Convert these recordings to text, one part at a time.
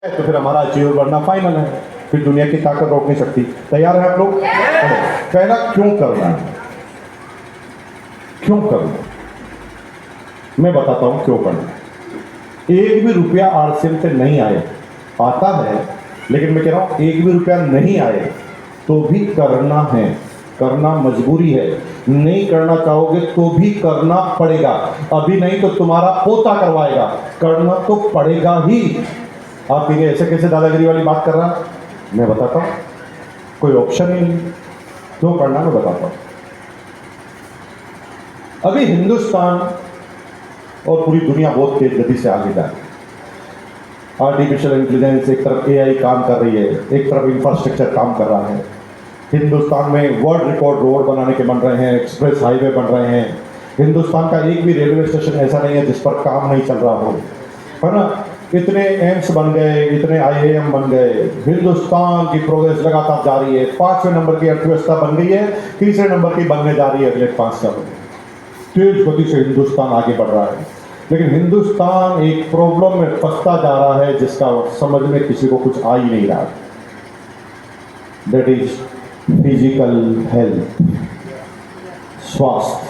तो फिर हमारा अचीव बनना फाइनल है, फिर दुनिया की ताकत रोक नहीं सकती। तैयार है आप लोग? पहला, क्यों करना है? क्यों करना? मैं बताता हूं क्यों करना है। एक भी रुपया आरसीएम से नहीं आए, आता है, लेकिन मैं कह रहा हूं एक भी रुपया नहीं आए तो भी करना है, करना मजबूरी है। नहीं करना चाहोगे तो भी करना पड़ेगा। अभी नहीं तो तुम्हारा पोता करवाएगा, करना तो पड़ेगा ही। आप कहेंगे ऐसे कैसे दादागिरी वाली बात कर रहा है? मैं बताता हूं, कोई ऑप्शन ही नहीं। क्यों करना मैं बताता हूं। अभी हिंदुस्तान और पूरी दुनिया बहुत तेज गति से आगे जा रही है। आर्टिफिशियल इंटेलिजेंस एक तरफ एआई काम कर रही है, एक तरफ इंफ्रास्ट्रक्चर काम कर रहा है। हिंदुस्तान में वर्ल्ड रिकॉर्ड रोड बनाने के बन रहे हैं, एक्सप्रेस हाईवे बन रहे हैं। हिंदुस्तान का एक भी रेलवे स्टेशन ऐसा नहीं है जिस पर काम नहीं चल रहा हो, है ना। इतने एम्स बन गए, इतने आईआईएम बन गए। हिंदुस्तान की प्रोग्रेस लगातार जारी है। 5वें नंबर की अर्थव्यवस्था बन गई है, 3रे नंबर की बनने जा रही है अगले 5 साल में। तेज गति से हिंदुस्तान आगे बढ़ रहा है, लेकिन हिंदुस्तान एक प्रॉब्लम में फंसता जा रहा है जिसका समझ में किसी को कुछ आ ही नहीं रहा। दैट इज फिजिकल हेल्थ, स्वास्थ्य।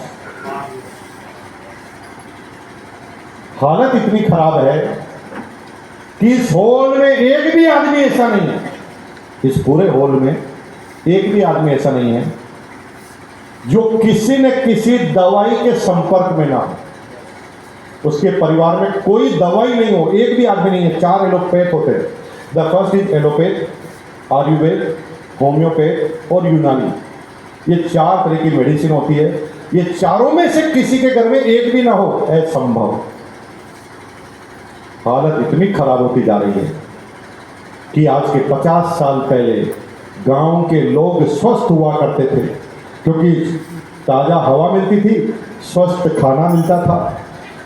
हालत इतनी खराब है कि इस हॉल में एक भी आदमी ऐसा नहीं है, इस पूरे हॉल में एक भी आदमी ऐसा नहीं है जो किसी न किसी दवाई के संपर्क में ना हो। उसके परिवार में कोई दवाई नहीं हो, एक भी आदमी नहीं है। 4 एलोपैथ होते हैं। The first is allopath, Ayurveda, homeopath और यूनानी। ये 4 तरह की मेडिसिन होती है। ये चारों में से किसी के घर में एक भी ना हो, असंभव। हालत इतनी खराब होती जा रही है कि आज के 50 साल पहले गांव के लोग स्वस्थ हुआ करते थे, क्योंकि ताजा हवा मिलती थी, स्वस्थ खाना मिलता था।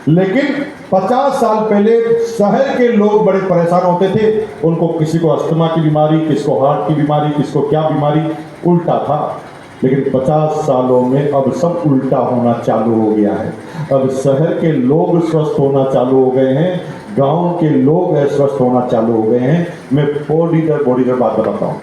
लेकिन 50 साल पहले शहर के लोग बड़े परेशान होते थे। उनको किसी को अस्थमा की बीमारी, किसको हार्ट की बीमारी, किसको क्या बीमारी, उल्टा था। लेकिन 50 सालों में अब सब उल्टा होना चालू हो गया है। अब शहर के लोग स्वस्थ होना चालू हो गए हैं, गांव के लोग स्वस्थ होना चालू हो गए हैं। मैं बॉडी दर बात बताता हूँ।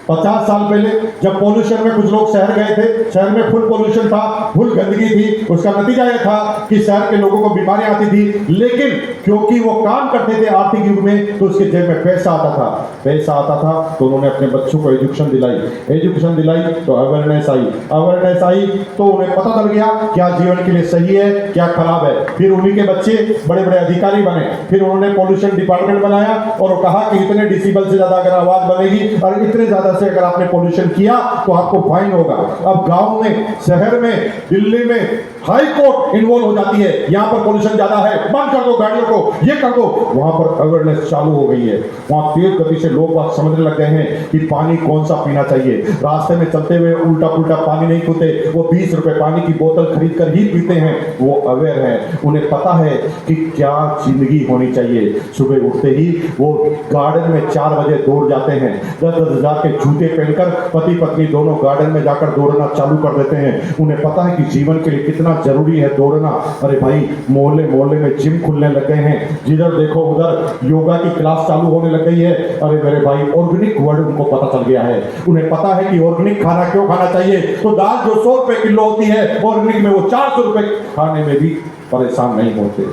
50 साल पहले जब पॉल्यूशन में कुछ लोग शहर गए थे, शहर में फुल पॉल्यूशन था, फुल गंदगी थी। उसका नतीजा यह था कि शहर के लोगों को बीमारियां आती थी। लेकिन क्योंकि वो काम करते थे आर्थिक युग में, तो उसके जेब में पैसा आता था। पैसा आता था तो उन्होंने अपने बच्चों को एजुकेशन दिलाई। एजुकेशन दिलाई तो अवेयरनेस आई। अवेयरनेस आई तो उन्हें पता चल गया क्या जीवन के लिए सही है, क्या खराब है। फिर उन्हीं के बच्चे बड़े बड़े अधिकारी बने। फिर उन्होंने पॉल्यूशन डिपार्टमेंट बनाया और वो कहा कि इतने डेसिबल से ज्यादा अगर आवाज बनेगी और इतने ज्यादा से अगर आपने पॉल्यूशन किया तो आपको फाइन होगा। अब गांव में, शहर में, दिल्ली में हाई कोर्ट इन्वॉल्व हो जाती है। यहां पर पॉल्यूशन ज्यादा है, बंद कर दो गाड़ियों को, ये कर दो। वहां पर अवेयरनेस चालू हो गई है। वहां तेज गति से लोग बात समझने लग गए हैं कि पानी कौन सा पीना चाहिए। रास्ते में चलते हुए उल्टा पुल्टा पानी नहीं पीते, वो 20 रुपए पानी की बोतल खरीद कर ही पीते हैं। वो अवेयर है, उन्हें पता है कि क्या जिंदगी होनी चाहिए। सुबह उठते ही वो गार्डन में 4 बजे दौड़ जाते हैं। 10-10 हजार के जूते पहनकर पति पत्नी दोनों गार्डन में जाकर दौड़ना चालू कर देते हैं। उन्हें पता है कि जीवन के लिए कितना जरूरी है दौड़ना। अरे भाई, मोहल्ले मोहल्ले में जिम खुलने लग गए हैं। जिधर देखो उधर योगा की क्लास चालू होने लग गई है। अरे मेरे भाई, ऑर्गेनिक वर्ड उनको पता चल गया है। उन्हें पता है कि ऑर्गेनिक खाना क्यों खाना चाहिए। तो दाल जो 100 रुपए किलो होती है, ऑर्गेनिक में वो 400 रुपए खाने में भी परेशान नहीं होते।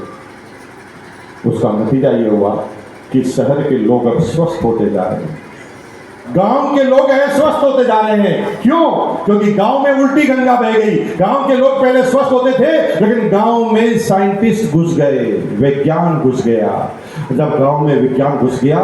उसका नतीजा ये हुआ कि शहर के लोग अब स्वस्थ होते जा रहे हैं, गांव के लोग स्वस्थ होते जा रहे हैं। क्यों? क्योंकि गांव में उल्टी गंगा बह गई। गांव के लोग पहले स्वस्थ होते थे, लेकिन गांव में साइंटिस्ट घुस गए, विज्ञान घुस गया। जब गांव में विज्ञान घुस गया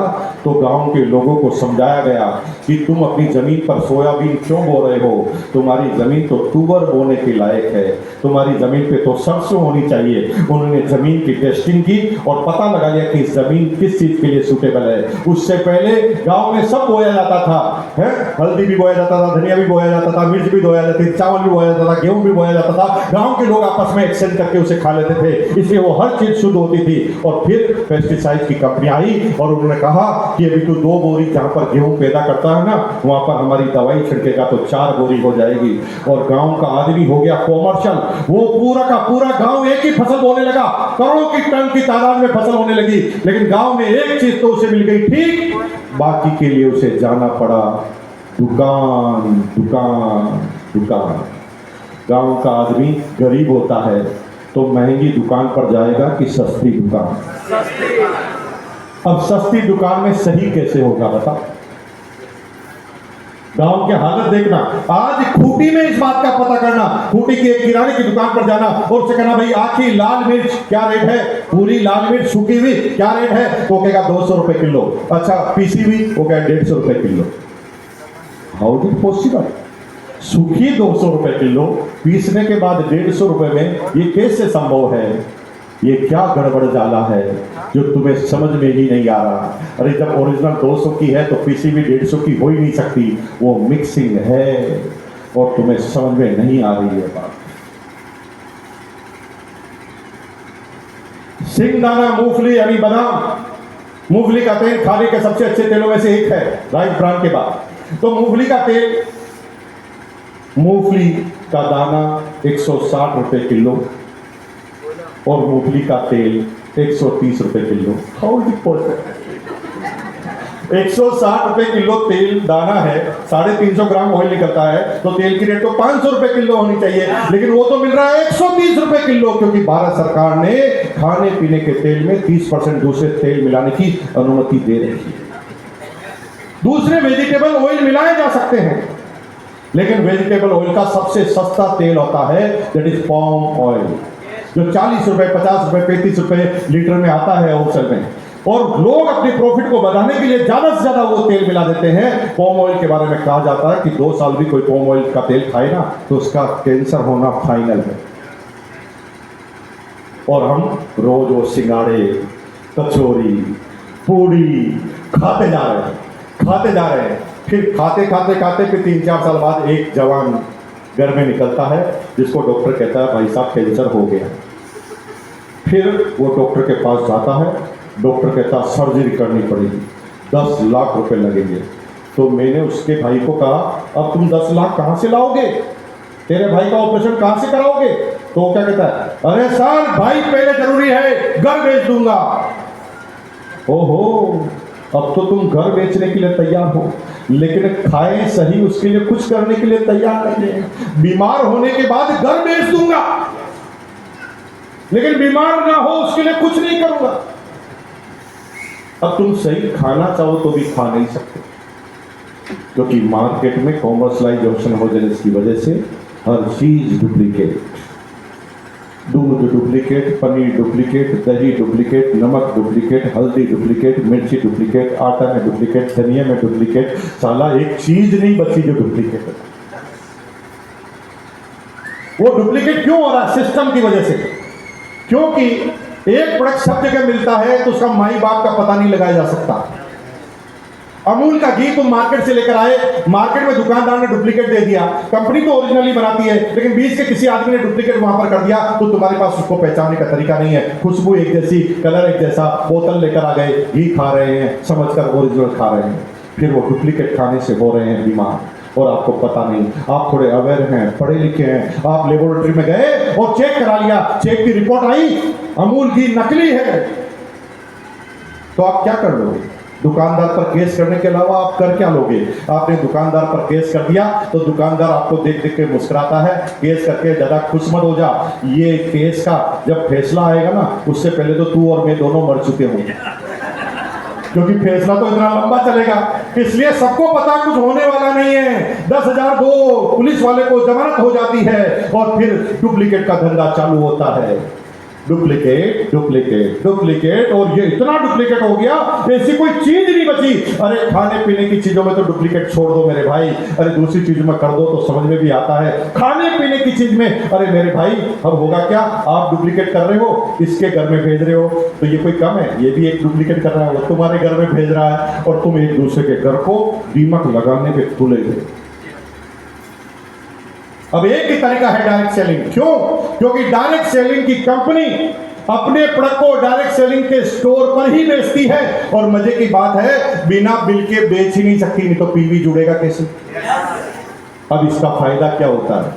तो गांव के लोगों को समझाया गया कि तुम अपनी जमीन पर सोयाबीन क्यों बो रहे हो। तुम्हारी जमीन तो तुवर बोने के लायक है, तुम्हारी जमीन पे तो सरसों होनी चाहिए। उन्होंने जमीन की टेस्टिंग की और पता लगा लिया कि जमीन किस चीज के लिए सूटेबल है। उससे पहले गांव में सब बोया जाता था, है? हल्दी भी बोया जाता था, धनिया भी बोया जाता था, मिर्च भी बोया जाती थी, चावल भी बोया जाता था, गेहूं भी बोया जाता था। गांव के लोग आपस में एक्सचेंज करके उसे खा लेते थे, इसलिए वो हर चीज शुद्ध होती थी। और फिर पेस्टिसाइड पेस्टिसाइड की कंपनी आई और उन्होंने कहा कि अभी तो 2 बोरी जहां पर गेहूं पैदा करता है ना, वहां पर हमारी दवाई छिड़केगा तो 4 बोरी हो जाएगी। और गांव का आदमी हो गया कॉमर्शियल, वो पूरा का पूरा गांव एक ही फसल बोने लगा, करोड़ों की टन की तादाद में फसल होने लगी, लेकिन गांव में एक चीज तो उसे मिल गई ठीक, बाकी के लिए उसे जाना पड़ा दुकान दुकान दुकान। गांव का आदमी गरीब होता है तो महंगी दुकान पर जाएगा कि सस्ती दुकान? अब सस्ती दुकान में सही कैसे होगा बता? गांव की हालत देखना, आज खूंटी में इस बात का पता करना, खूंटी की एक किराने की दुकान पर जाना और उससे कहना भाई आखी लाल मिर्च क्या रेट है, पूरी लाल मिर्च सूखी हुई क्या रेट है, तो कहेगा 200 रुपए किलो। अच्छा पीसी हुई, वो कहेगा 150 रुपए kilo. How is it possible? सूखी 200 रुपए किलो, पीसने के बाद 150 रुपए में, ये कैसे संभव है? ये क्या गड़बड़ जाला है जो तुम्हें समझ में ही नहीं आ रहा? अरे जब ओरिजिनल 200 की है तो पीसी भी 150 की हो ही नहीं सकती, वो मिक्सिंग है और तुम्हें समझ में नहीं आ रही है बात। सिंगदाना, मूंगफली यानी बादाम, मूंगफली का तेल खाने के सबसे अच्छे तेलों में से एक है, राइस ब्रांड के बाद। तो मूंगफली का तेल, मूंगफली का दाना 160 रुपए किलो और मूंगफली का तेल 130 रुपए kilo. How is it possible? 160 रुपए किलो तेल दाना है, 350 ग्राम ऑयल निकलता है, तो तेल की रेट तो 500 रुपए किलो होनी चाहिए, लेकिन वो तो मिल रहा है 130 रुपए किलो, क्योंकि भारत सरकार ने खाने पीने के तेल में 30% दूसरे तेल मिलाने की अनुमति दे रही है। दूसरे वेजिटेबल ऑयल मिलाए जा सकते हैं, लेकिन वेजिटेबल ऑयल का सबसे सस्ता तेल होता है दैट इज पाम ऑयल, जो 40 रुपए, 50 रुपए, 35 रुपए लीटर में आता है होलसेल में, और लोग अपने प्रॉफिट को बढ़ाने के लिए ज्यादा से ज्यादा वो तेल मिला देते हैं। पाम ऑयल के बारे में कहा जाता है कि 2 साल भी कोई पाम ऑयल का तेल खाए ना तो उसका कैंसर होना फाइनल है। और हम रोज वो सिंगाड़े, कचौरी, पूड़ी खाते जा रहे हैं, फिर खाते फिर 3-4 साल बाद एक जवान घर में निकलता है जिसको डॉक्टर कहता है भाई साहब कैंसर हो गया। फिर वो डॉक्टर के पास जाता है, डॉक्टर कहता सर्जरी करनी पड़ेगी, 10 लाख रुपए लगेंगे। तो मैंने उसके भाई को कहा अब तुम 10 लाख कहां से लाओगे, तेरे भाई का ऑपरेशन कहां से कराओगे? तो वो क्या कहता है, अरे सर भाई पहले जरूरी है, घर बेच दूंगा। ओहो, अब तो तुम घर बेचने के लिए तैयार हो, लेकिन खाए सही उसके लिए कुछ करने के लिए तैयार नहीं है। बीमार होने के बाद घर बेच दूंगा, लेकिन बीमार ना हो उसके लिए कुछ नहीं करूंगा। अब तुम सही खाना चाहो तो भी खा नहीं सकते, क्योंकि मार्केट में कॉमर्शलाइजेशन हो जाने की वजह से हर चीज डुप्लीकेट, दूध डुप्लीकेट, पनीर डुप्लीकेट, दही डुप्लीकेट, नमक डुप्लीकेट, हल्दी डुप्लीकेट, मिर्ची डुप्लीकेट, आटा में डुप्लीकेट, धनिया में डुप्लीकेट, साला एक चीज नहीं बची जो डुप्लीकेट है। वो डुप्लीकेट क्यों हो रहा है? सिस्टम की वजह से। क्योंकि एक प्रोडक्ट सब जगह मिलता है तो उसका माई बाप का पता नहीं लगाया जा सकता। अमूल का घी तुम मार्केट से लेकर आए, मार्केट में दुकानदार ने डुप्लीकेट दे दिया, कंपनी तो ओरिजिनली बनाती है, लेकिन बीच के किसी आदमी ने डुप्लीकेट वहां पर कर दिया, तो तुम्हारे पास उसको पहचानने का तरीका नहीं है। खुशबू एक जैसी, कलर एक जैसा, बोतल लेकर आ गए, घी खा रहे हैं समझकर ओरिजिनल खा रहे हैं, फिर वो डुप्लीकेट खाने से हो रहे हैं बीमार, और आपको पता नहीं। आप थोड़े अवेयर हैं, पढ़े लिखे हैं, आप लेबोरेटरी में गए और चेक करा लिया, चेक की रिपोर्ट आई अमूल घी नकली है, तो आप क्या कर लोगे? दुकानदार पर केस करने के अलावा आप कर क्या लोगे? आपने दुकानदार पर केस कर दिया तो दुकानदार आपको देख देख के मुस्कुराता है, केस करके ज्यादा खुश मत हो जा, ये केस का जब फैसला आएगा ना उससे पहले तो तू और मैं दोनों मर चुके होंगे, क्योंकि फैसला तो इतना लंबा चलेगा। इसलिए सबको पता कुछ होने वाला नहीं है। 10,000 दो पुलिस वाले को जमानत हो जाती है और फिर डुप्लीकेट का धंधा चालू होता है। डुप्लीकेट डुप्लीकेट डुप्लीकेट, और ये इतना डुप्लीकेट हो गया ऐसी कोई चीज नहीं बची। अरे खाने पीने की चीजों में तो डुप्लीकेट छोड़ दो मेरे भाई, अरे दूसरी चीजों में कर दो तो समझ में भी आता है। खाने पीने की चीज में अरे मेरे भाई अब होगा क्या, आप डुप्लीकेट कर रहे हो, इसके घर में भेज रहे हो, तो ये कोई कम है? ये भी एक डुप्लीकेट कर रहा है, वो तुम्हारे घर में भेज रहा है, और तुम एक दूसरे के घर को दीमक लगाने पे तुले थे। अब एक ही तरीका है डायरेक्ट सेलिंग। क्यों? क्योंकि डायरेक्ट सेलिंग की कंपनी अपने प्रोडक्ट को डायरेक्ट सेलिंग के स्टोर पर ही बेचती है। और मजे की बात है, बिना बिल के बेच ही नहीं सकती, नहीं तो पीवी जुड़ेगा कैसे। अब इसका फायदा क्या होता है,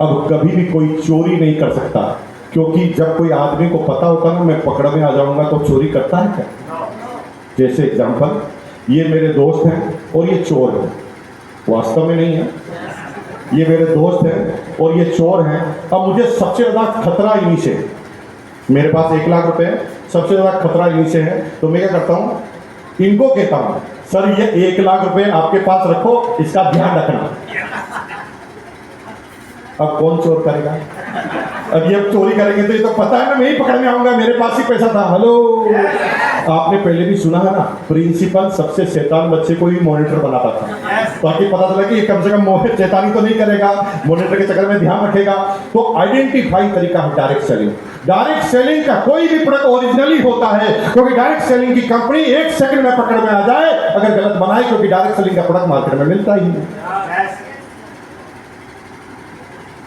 अब कभी भी कोई चोरी नहीं कर सकता, क्योंकि जब कोई आदमी को पता होता है ना मैं पकड़ में आ जाऊंगा, तो चोरी करता है क्या। जैसे एग्जांपल, ये मेरे दोस्त हैं और ये चोर है, वास्तव में नहीं है, ये मेरे दोस्त हैं और ये चोर हैं। अब मुझे सबसे ज्यादा खतरा इन्हीं से, मेरे पास 1 लाख रुपए है, सबसे ज्यादा खतरा इन्हीं से है। तो मैं क्या करता हूँ, इनको कहता हूँ सर ये 1 लाख रुपए आपके पास रखो, इसका ध्यान रखना। अब कौन चोर करेगा, अब ये चोरी करेंगे तो ये तो पता है ना मैं ही पकड़ने आऊंगा, मेरे पास ही पैसा था। हेलो, आपने पहले भी सुना है ना, प्रिंसिपल सबसे शैतान बच्चे को ही मॉनिटर बनाता था, ताकि पता चला कि ये कम से कम शैतानी तो नहीं करेगा, मॉनिटर के चक्कर में ध्यान रखेगा। तो आइडेंटिफाई तरीका है डायरेक्ट सेलिंग। डायरेक्ट सेलिंग का कोई भी प्रोडक्ट ओरिजिनली होता है, क्योंकि डायरेक्ट सेलिंग की कंपनी 1 सेकंड में पकड़ में आ जाए अगर गलत बनाए, क्योंकि डायरेक्ट सेलिंग का प्रोडक्ट मार्केट में मिलता ही नहीं।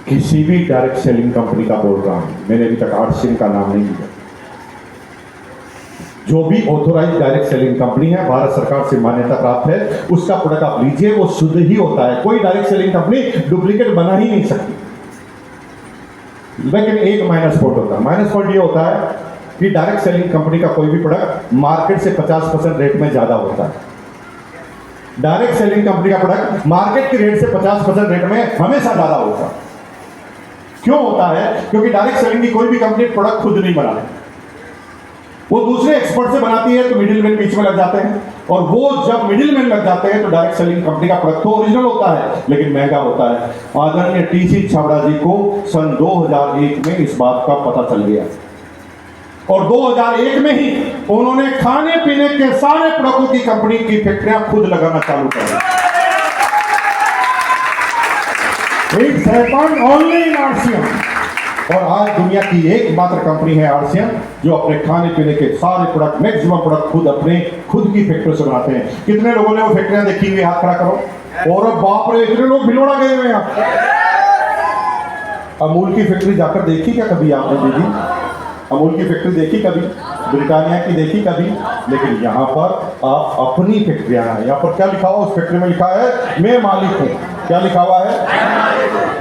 किसी भी डायरेक्ट सेलिंग कंपनी का बोल रहा हूं, मैंने अभी तक आरसीएम का नाम नहीं लिया। जो भी ऑथोराइज डायरेक्ट सेलिंग कंपनी है, भारत सरकार से मान्यता प्राप्त है, उसका प्रोडक्ट आप लीजिए, वो शुद्ध ही होता है। कोई डायरेक्ट सेलिंग कंपनी डुप्लीकेट बना ही नहीं सकती। लेकिन एक माइनस पॉइंट होता है, माइनस पॉइंट ये होता है कि डायरेक्ट सेलिंग कंपनी का कोई भी प्रोडक्ट मार्केट से 50% रेट में ज्यादा होता है। डायरेक्ट सेलिंग कंपनी का प्रोडक्ट मार्केट के रेट से 50% रेट में हमेशा ज्यादा होता है। क्यों होता है, क्योंकि डायरेक्ट सेलिंग की कोई भी कंपनी प्रोडक्ट खुद नहीं बनाती, वो दूसरे एक्सपर्ट से बनाती है, तो मिडिल मैन बीच में लग जाते हैं, और वो जब मिडिल मैन लग जाते हैं तो डायरेक्ट सेलिंग कंपनी का प्रोडक्ट तो ओरिजिनल होता है लेकिन महंगा होता है। आदरणीय टीसी छाबड़ा जी को सन 2001 में इस बात का पता चल गया, और 2001 में ही उन्होंने खाने पीने के सारे प्रोडक्टों की कंपनी की फैक्ट्रियां खुद लगाना चालू कर दी। It's happened only in RCM। और आज दुनिया की एकमात्र कंपनी है आरसीएम, जो अपने खाने पीने के सारे प्रोडक्ट, मैक्सिमम प्रोडक्ट खुद की फैक्ट्री से बनाते हैं। कितने लोगों ने वो फैक्ट्रियां देखी हुई, हाथ खड़ा करो। और बाप रे, इतने लोग भिलोड़ा गए हुए हैं। अमूल की फैक्ट्री जाकर देखी क्या कभी आपने दीदी? अमूल की फैक्ट्री देखी कभी? ब्रिटानिया की देखी कभी? लेकिन यहाँ पर आप अपनी फैक्ट्रियां हैं। यहाँ पर क्या लिखा हुआ, उस फैक्ट्री में लिखा है मैं मालिक हूँ। क्या लिखा हुआ है?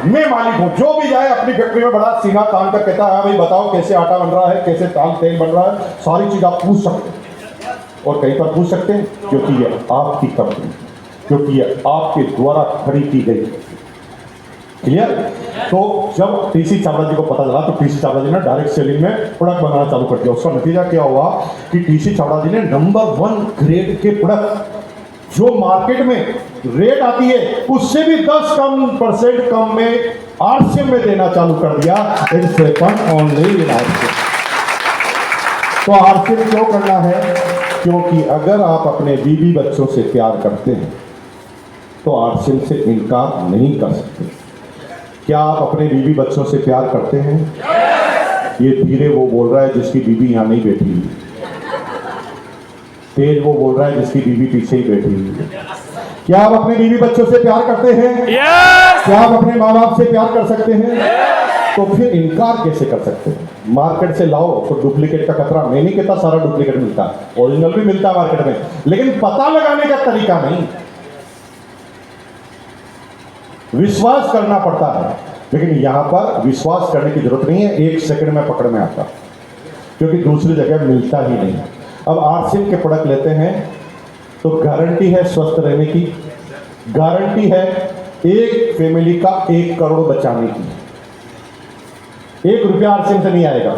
मैं मालिक हूँ। जो भी जाए अपनी फैक्ट्री में बड़ा सीना तान कर कहता है भाई बताओ कैसे आटा बन रहा है, कैसे तेल बन रहा है, सारी चीज आप पूछ सकते हैं, और कहीं पर पूछ सकते हैं, क्योंकि ये आपकी कंपनी, क्योंकि ये आपके द्वारा खड़ी की गई। क्लियर? तो जब टीसी छाबड़ा जी को पता चला, तो टीसी छाबड़ा जी ने डायरेक्ट सेलिंग में प्रोडक्ट बनाना चालू कर दिया। उसका नतीजा क्या हुआ कि टीसी छाबड़ा जी ने नंबर 1 ग्रेड के प्रोडक्ट, जो मार्केट में रेट आती है उससे भी 10% कम में आरसीएम में देना चालू कर दिया। Only in RCM. तो आरसीएम क्यों करना है? क्योंकि अगर आप अपने बीवी बच्चों से प्यार करते हैं तो आरसीएम से इनकार नहीं कर सकते। क्या आप अपने बीवी बच्चों से प्यार करते हैं? ये धीरे वो बोल रहा है जिसकी बीवी यहाँ नहीं बैठी हुई, तेज वो बोल रहा है जिसकी बीवी पीछे ही बैठी हुई है। क्या आप अपने बीवी बच्चों से प्यार करते हैं? yes! क्या आप अपने माँ बाप से प्यार कर सकते हैं? yes! तो फिर इनकार कैसे कर सकते हैं? मार्केट से लाओ तो डुप्लीकेट का खतरा, मैं नहीं कहता सारा डुप्लीकेट मिलता, ओरिजिनल भी मिलता मार्केट में, लेकिन पता लगाने का तरीका नहीं, विश्वास करना पड़ता है। लेकिन यहां पर विश्वास करने की जरूरत नहीं है, 1 सेकंड में पकड़ में आता, क्योंकि दूसरी जगह मिलता ही नहीं। अब आरसीएम के प्रोडक्ट लेते हैं तो गारंटी है स्वस्थ रहने की, गारंटी है एक फैमिली का 1 करोड़ बचाने की। 1 रुपया आरसीएम से नहीं आएगा,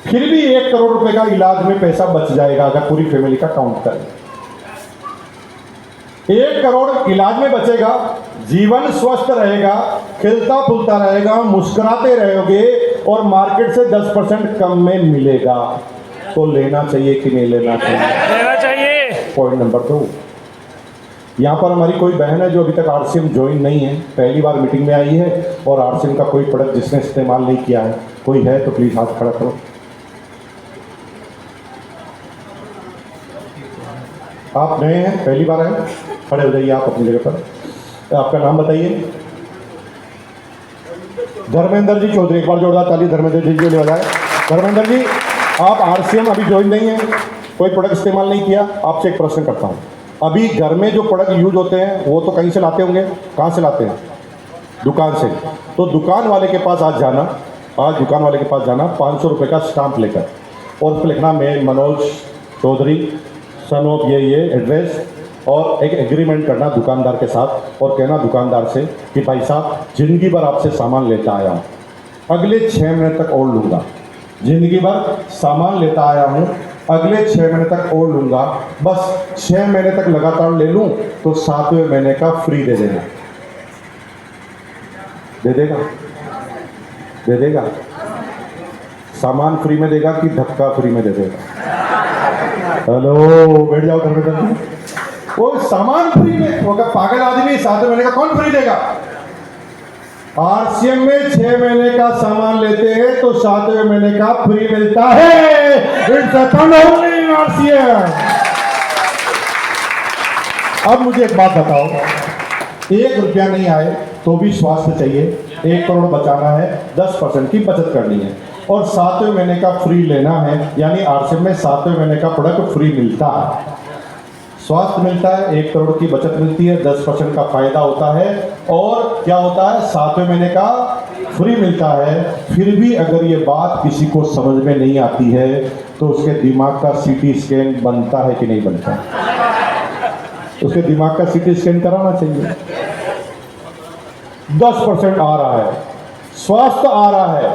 फिर भी 1 करोड़ रुपए का इलाज में पैसा बच जाएगा अगर पूरी फैमिली का काउंट करें। 1 करोड़ इलाज में बचेगा, जीवन स्वस्थ रहेगा, खिलता फुलता रहेगा, मुस्कुराते रहोगे, और मार्केट से 10% कम में मिलेगा। तो लेना चाहिए कि नहीं लेना चाहिए? लेना चाहिए। पॉइंट नंबर 2, यहाँ पर हमारी कोई बहन है जो अभी तक आरसीएम ज्वाइन नहीं है, पहली बार मीटिंग में आई है, और आरसीएम का कोई प्रोडक्ट जिसने इस्तेमाल नहीं किया है, कोई है तो प्लीज हाथ खड़ा करो। आप नए हैं, पहली बार आए, खड़े हो जाइए आप अपनी जगह पर। आपका नाम बताइए। धर्मेंद्र जी चौधरी, एक बार जोरदार ताली धर्मेंद्र जी के लिए बजाए। धर्मेंद्र जी, आप आरसीएम अभी ज्वाइन नहीं है, कोई प्रोडक्ट इस्तेमाल नहीं किया, आपसे एक प्रश्न करता हूँ। अभी घर में जो प्रोडक्ट यूज होते हैं वो तो कहीं से लाते होंगे, कहाँ से लाते हैं? दुकान से। तो दुकान वाले के पास आज दुकान वाले के पास जाना 500 रुपये का स्टाम्प लेकर, और उस पर लिखना मैं मनोज चौधरी सन ऑफ ये एड्रेस, और एक एग्रीमेंट करना दुकानदार के साथ, और कहना दुकानदार से कि भाई साहब ज़िंदगी भर आपसे सामान लेता आया हूँ, अगले 6 महीने तक और लूँगा, ज़िंदगी भर सामान लेता आया हूँ, अगले 6 महीने तक और लूँगा, बस 6 महीने तक लगातार ले लूँ तो 7वें महीने का फ्री दे देना। दे देगा? सामान फ्री में देगा कि धक्का फ्री में दे देगा? हेलो, बैठ जाओ घर में। वो सामान फ्री में, वो पागल आदमी 7वें महीने का कौन फ्री देगा? आरसीएम में 6 महीने का सामान लेते हैं तो 7वें महीने का फ्री मिलता है। It's a thunder RCM. अब मुझे एक बात बताओ, 1 रुपया नहीं आए तो भी स्वास्थ्य चाहिए, 1 करोड़ बचाना है, 10% की बचत करनी है, और 7वें महीने का फ्री लेना है, यानी आरसीएम में 7वें महीने का प्रोडक्ट फ्री मिलता है, स्वास्थ्य मिलता है, 1 करोड़ की बचत मिलती है, 10% का फायदा होता है, और क्या होता है? 7वें महीने का फ्री मिलता है। फिर भी अगर ये बात किसी को समझ में नहीं आती है तो उसके दिमाग का सीटी स्कैन बनता है कि नहीं बनता? उसके दिमाग का सीटी स्कैन कराना चाहिए। 10% आ रहा है, स्वास्थ्य आ रहा है,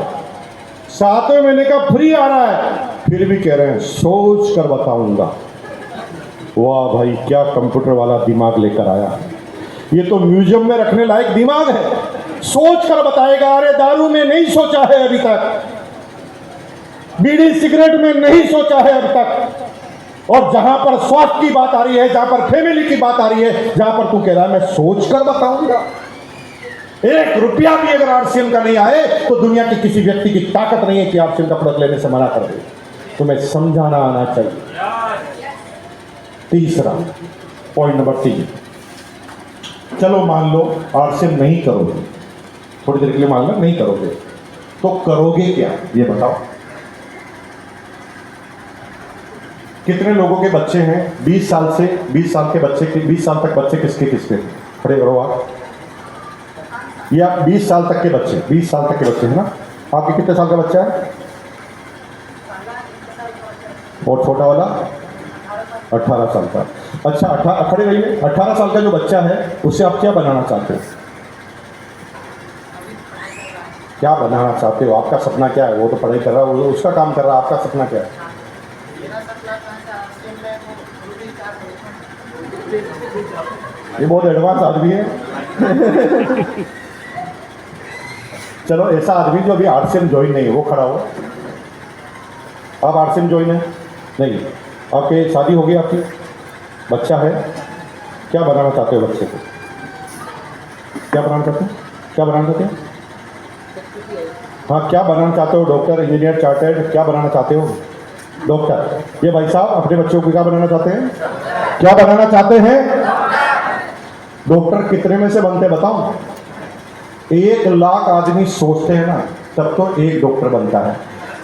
7वें महीने का फ्री आ रहा है, फिर भी कह रहे हैं सोच कर बताऊंगा। वाह भाई, क्या कंप्यूटर वाला दिमाग लेकर आया। ये तो म्यूजियम में रखने लायक दिमाग है। सोच कर बताएगा। अरे दारू में नहीं सोचा है अभी तक, बीड़ी सिगरेट में नहीं सोचा है अभी तक, और जहां पर स्वास्थ्य की बात आ रही है, जहां पर फैमिली की बात आ रही है, जहां पर तू कह रहा है मैं सोच कर बताऊंगा। 1 रुपया भी अगर आरसीएम का नहीं आए तो दुनिया के किसी व्यक्ति की ताकत नहीं है कि आरसीएम का प्रोडक्ट लेने से मना कर दे। तुम्हें समझाना आना चाहिए। तीसरा पॉइंट नंबर 3, चलो मान लो आरसीएम नहीं करोगे, थोड़ी देर के लिए मान लो नहीं करोगे, तो करोगे क्या ये बताओ। कितने लोगों के बच्चे हैं 20 साल के बच्चे के 20 साल तक बच्चे किसके खड़े करो आप, या 20 साल तक के बच्चे, 20 साल तक के बच्चे हैं ना। आपके कितने साल का बच्चा है? और छोटा वाला 18 साल का। अच्छा, खड़े रहिए। 18 साल का जो बच्चा है उससे आप क्या बनाना चाहते हो? क्या बनाना चाहते हो? आपका सपना क्या है? वो तो पढ़ाई कर रहा है, वो उसका काम कर रहा है, आपका सपना क्या है? ये बहुत एडवांस आदमी है। चलो, ऐसा आदमी जो अभी आरसीएम ज्वाइन नहीं है वो खड़ा हो। आप आरसीएम ज्वाइन है नहीं, आपके शादी हो गई, आपकी बच्चा है, क्या बनाना चाहते हो बच्चे को? क्या बनाना चाहते हैं? क्या बनाना चाहते हैं? हाँ, क्या बनाना चाहते हो? डॉक्टर, इंजीनियर, चार्टर्ड, क्या बनाना चाहते हो? डॉक्टर। ये भाई साहब अपने बच्चों को क्या बनाना चाहते हैं? क्या बनाना चाहते हैं? डॉक्टर कितने में से बनते बताओ? 1 लाख आदमी सोचते हैं ना तब तो 1 डॉक्टर बनता है।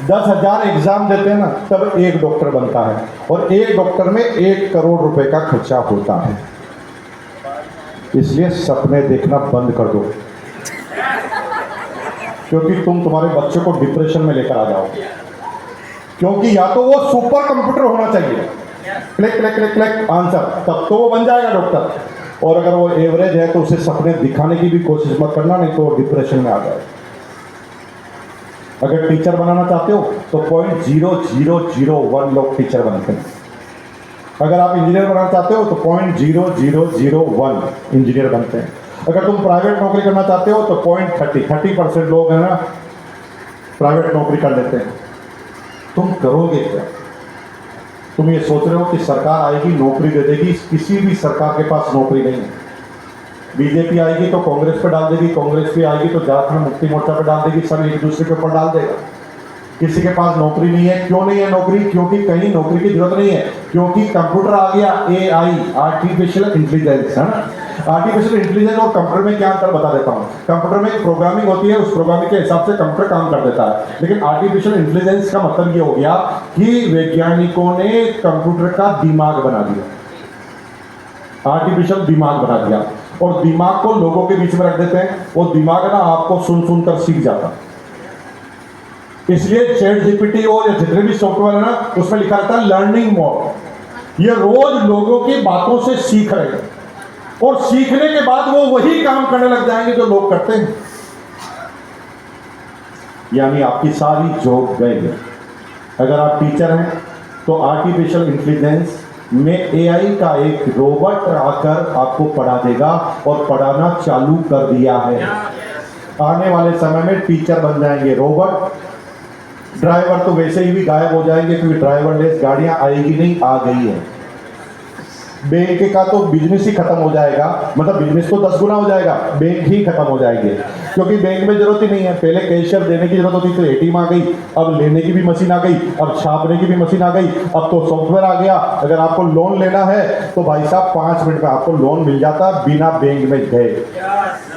10,000 एग्जाम देते हैं ना तब 1 डॉक्टर बनता है, और 1 डॉक्टर में 1 करोड़ रुपए का खर्चा होता है। इसलिए सपने देखना बंद कर दो, क्योंकि तुम तुम्हारे बच्चे को डिप्रेशन में लेकर आ जाओगे। क्योंकि या तो वो सुपर कंप्यूटर होना चाहिए, click click click click answer, तब तो वो बन जाएगा डॉक्टर, और अगर वो एवरेज है तो उसे सपने दिखाने की भी कोशिश मत करना, नहीं तो वो डिप्रेशन में आ जाए। अगर टीचर बनाना चाहते हो तो 0.0001 लोग टीचर बनते हैं। अगर आप इंजीनियर बनाना चाहते हो तो 0.0001 इंजीनियर बनते हैं। अगर तुम प्राइवेट नौकरी करना चाहते हो तो 30% लोग हैं ना प्राइवेट नौकरी कर लेते हैं। तुम करोगे क्या? तुम ये सोच रहे हो कि सरकार आएगी नौकरी दे देगी, किसी भी सरकार के पास नौकरी नहीं है। बीजेपी आएगी तो कांग्रेस पे डाल देगी, कांग्रेस भी आएगी तो झारखंड मुक्ति मोर्चा पे डाल देगी, सब एक दूसरे के ऊपर डाल देगा। किसी के पास नौकरी नहीं है। क्यों नहीं है नौकरी? क्योंकि कहीं नौकरी की जरूरत नहीं है, क्योंकि कंप्यूटर आ गया, AI, आर्टिफिशियल इंटेलिजेंस है ना। आर्टिफिशियल इंटेलिजेंस और कंप्यूटर में क्या अंतर बता देता हूँ। कंप्यूटर में एक प्रोग्रामिंग होती है, उस प्रोग्रामिंग के हिसाब से कंप्यूटर काम कर देता है, लेकिन आर्टिफिशियल इंटेलिजेंस का मतलब ये हो गया कि वैज्ञानिकों ने कंप्यूटर का दिमाग बना दिया, आर्टिफिशियल दिमाग बना दिया, और दिमाग को लोगों के बीच में रख देते हैं। वो दिमाग ना आपको सुन सुनकर सीख जाता। इसलिए चैट जीपीटी और जितने भी सॉफ्टवेयर है ना, उसमें लिखा रहता है लर्निंग मोड। ये रोज लोगों की बातों से सीख रहे हैं, और सीखने के बाद वो वही काम करने लग जाएंगे जो लोग करते हैं। यानी आपकी सारी जॉब गई। अगर आप टीचर हैं तो आर्टिफिशियल इंटेलिजेंस में एआई का एक रोबोट आकर आपको पढ़ा देगा, और पढ़ाना चालू कर दिया है। आने वाले समय में टीचर बन जाएंगे रोबोट। ड्राइवर तो वैसे ही भी गायब हो जाएंगे, क्योंकि ड्राइवरलेस गाड़ियां आएगी नहीं, आ गई है। बैंक का तो बिजनेस ही खत्म हो जाएगा, मतलब बिजनेस तो 10 गुना हो जाएगा, बैंक ही खत्म हो जाएंगे, क्योंकि बैंक में जरूरत ही नहीं है। पहले कैशियर देने की जरूरत होती, तो एटीएम आ गई, अब लेने की भी मशीन आ गई, अब छापने की भी मशीन आ गई, अब तो सॉफ्टवेयर आ गया। अगर आपको लोन लेना है तो भाई साहब 5 मिनट में आपको लोन मिल जाता है बिना बैंक में गए।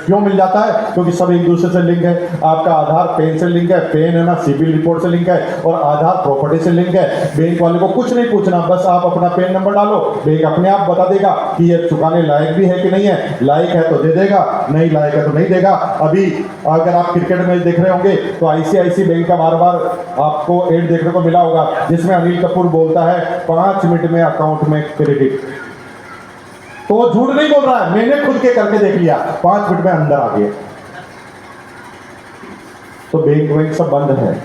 क्यों मिल जाता है? क्योंकि सब एक दूसरे से लिंक है। आपका आधार पैन से लिंक है, पैन है ना सिविल रिपोर्ट से लिंक है, और आधार प्रॉपर्टी से लिंक है। बैंक वाले को कुछ नहीं पूछना, बस आप अपना पैन नंबर डालो, बैंक अपने आप बता देगा कि ये चुकाने लायक भी है कि नहीं है। लायक है तो दे देगा, नहीं लायक है तो नहीं देगा। अभी अगर आप क्रिकेट मैच देख रहे होंगे तो आईसीआईसी बैंक का बार बार आपको एड देखने को मिला होगा, जिसमें अनिल कपूर बोलता है 5 मिनट में अकाउंट में क्रेडिट। तो वो झूठ नहीं बोल रहा है, मैंने खुद के करके देख लिया, 5 मिनट में अंदर आ गया। तो बैंक सब बंद है।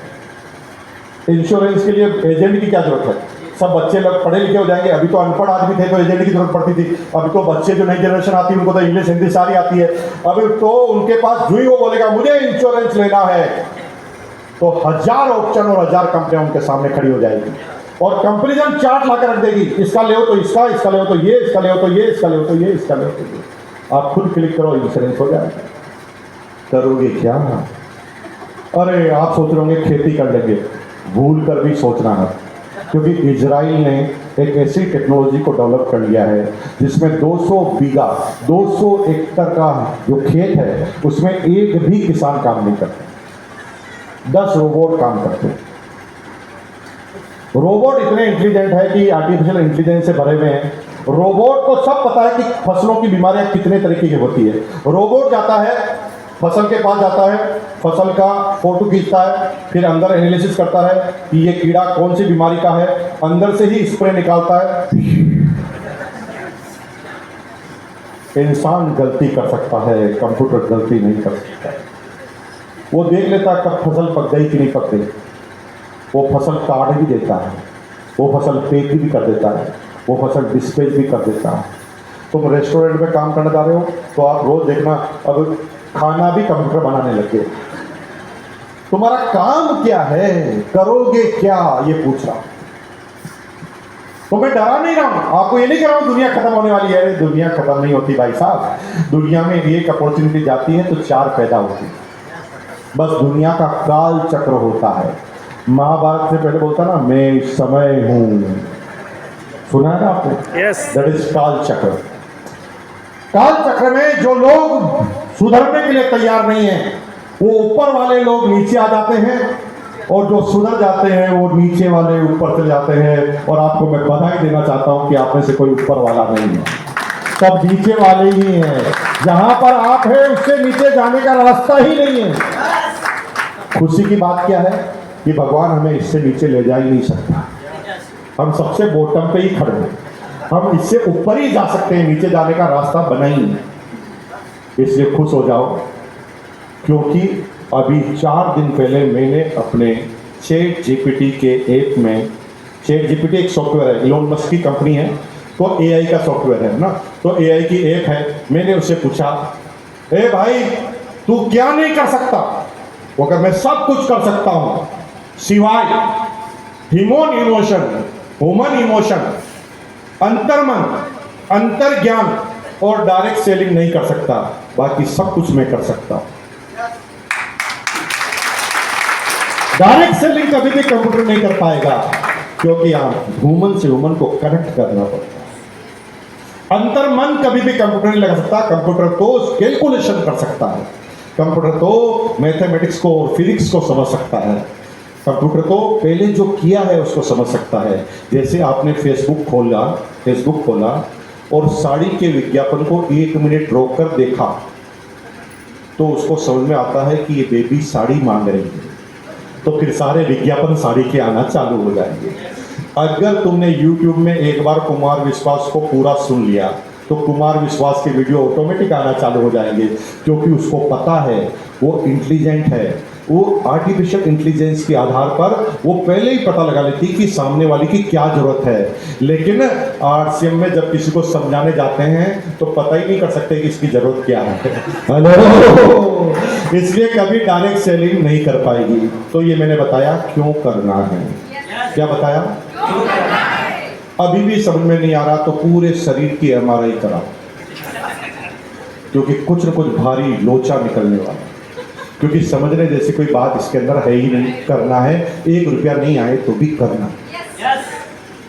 इंश्योरेंस के लिए एजेंट की क्या जरूरत है? सब बच्चे लोग पढ़े लिखे हो जाएंगे। अभी तो अनपढ़ आदमी थे तो एजेंट की जरूरत पड़ती थी। अभी तो बच्चे जो नई जनरेशन आती है उनको तो इंग्लिश हिंदी सारी आती है। अभी तो उनके पास जो ही वो बोलेगा मुझे इंश्योरेंस लेना है, तो 1000 ऑप्शन और 1000 कंपनियां उनके सामने खड़ी हो जाएगी, और कंपेरिजन चार्ट लाकर रख देगी। इसका ले तो इसका, इसका ले तो ये, इसका ले तो ये, इसका ले तो ये, इसका ले तो ये। आप खुद क्लिक करो, इंश्योरेंस हो जाएगा। करोगे क्या? अरे आप सोच रहे होंगे खेती कर लेंगे, भूल कर भी सोचना है, क्योंकि इजराइल ने एक ऐसी टेक्नोलॉजी को डेवलप कर लिया है जिसमें 200 बीघा 200 एकड़ का जो खेत है उसमें एक भी किसान काम नहीं करते, 10 रोबोट काम करते हैं। रोबोट इतने इंटेलिजेंट है कि आर्टिफिशियल इंटेलिजेंस से भरे हुए हैं। रोबोट को सब पता है कि फसलों की बीमारियां कितने तरीके की होती है। रोबोट जाता है, फसल के पास जाता है, फसल का फोटो खींचता है, फिर अंदर एनालिसिस करता है कि ये कीड़ा कौन सी बीमारी का है, अंदर से ही स्प्रे निकालता है। इंसान गलती कर सकता है, कंप्यूटर गलती नहीं कर सकता। वो देख लेता कब फसल पक गई कि नहीं पक गई, वो फसल काट भी देता है, वो फसल पैक भी कर देता है, वो फसल डिस्पैच भी कर देता है। तुम रेस्टोरेंट में काम करने जा रहे हो तो आप रोज देखना, अब खाना भी कंप्यूटर बनाने लग गए। तुम्हारा काम क्या है, करोगे क्या, ये पूछ रहा हूं। तो मैं डरा नहीं रहा हूं, आपको ये नहीं कह रहा हूं दुनिया खत्म होने वाली है। अरे दुनिया खत्म नहीं होती भाई साहब। दुनिया में एक अपॉर्चुनिटी जाती है तो 4 पैदा होती है। बस दुनिया का काल चक्र होता है। महाभारत से पहले बोलता ना, मैं समय हूं, सुना है ना आपने? यस। दैट इज काल चक्र। काल चक्र में जो लोग सुधरने के लिए तैयार नहीं है, वो ऊपर वाले लोग नीचे आ जाते हैं, और जो सुधर जाते हैं वो नीचे वाले ऊपर चले जाते हैं। और आपको मैं बधाई देना चाहता हूं कि आप में से कोई ऊपर वाला नहीं है, सब नीचे वाले ही हैं। जहां पर आप हैं उससे नीचे जाने का रास्ता ही नहीं है। खुशी की बात क्या है कि भगवान हमें इससे नीचे ले जा ही नहीं सकता। हम सबसे बॉटम पे ही खड़े हैं, हम इससे ऊपर ही जा सकते हैं, नीचे जाने का रास्ता बना ही नहीं। इसलिए खुश हो जाओ, क्योंकि अभी 4 दिन पहले मैंने अपने चैट जीपीटी के ऐप में, चैट जीपीटी एक सॉफ्टवेयर है, इलोन मस्क की कंपनी है, तो एआई का सॉफ्टवेयर है ना, तो एआई की ऐप है। मैंने उससे पूछा, ए भाई तू क्या नहीं कर सकता? वो कहा मैं सब कुछ कर सकता हूं सिवाय ह्यूमन इमोशन, अंतर्मन, अंतर्ज्ञान और डायरेक्ट सेलिंग नहीं कर सकता, बाकी सब कुछ मैं कर सकता हूं। डायरेक्ट सेलिंग कभी भी कंप्यूटर नहीं कर पाएगा, क्योंकि आप ह्यूमन से ह्यूमन को कनेक्ट करना पड़ता है। अंतर्मन कभी भी कंप्यूटर नहीं लगा सकता। कंप्यूटर तो कैलकुलेशन कर सकता है, कंप्यूटर तो मैथमेटिक्स को और फिजिक्स को समझ सकता है, कंप्यूटर तो पहले जो किया है उसको समझ सकता है। जैसे आपने फेसबुक खोला और साड़ी के विज्ञापन को 1 मिनट रोक कर देखा तो उसको समझ में आता है कि ये बेबी साड़ी मांग रही है, तो फिर सारे विज्ञापन साड़ी के आना चालू हो जाएंगे। अगर तुमने YouTube में एक बार कुमार विश्वास को पूरा सुन लिया तो कुमार विश्वास के वीडियो ऑटोमेटिक आना चालू हो जाएंगे, क्योंकि उसको पता है वो इंटेलिजेंट है। वो आर्टिफिशियल इंटेलिजेंस के आधार पर वो पहले ही पता लगा लेती कि सामने वाले की क्या जरूरत है। लेकिन आरसीएम में जब किसी को समझाने जाते हैं तो पता ही नहीं कर सकते कि इसकी जरूरत क्या है। हेलो, इसलिए कभी डायरेक्ट सेलिंग नहीं कर पाएगी। तो ये मैंने बताया क्यों करना है। क्या बताया? अभी भी समझ में नहीं आ रहा तो पूरे शरीर की एमआरआई करा, क्योंकि कुछ न कुछ भारी लोचा निकलने वाला, क्योंकि समझने जैसी कोई बात इसके अंदर है ही नहीं। करना है, 1 रुपया नहीं आए तो भी करना।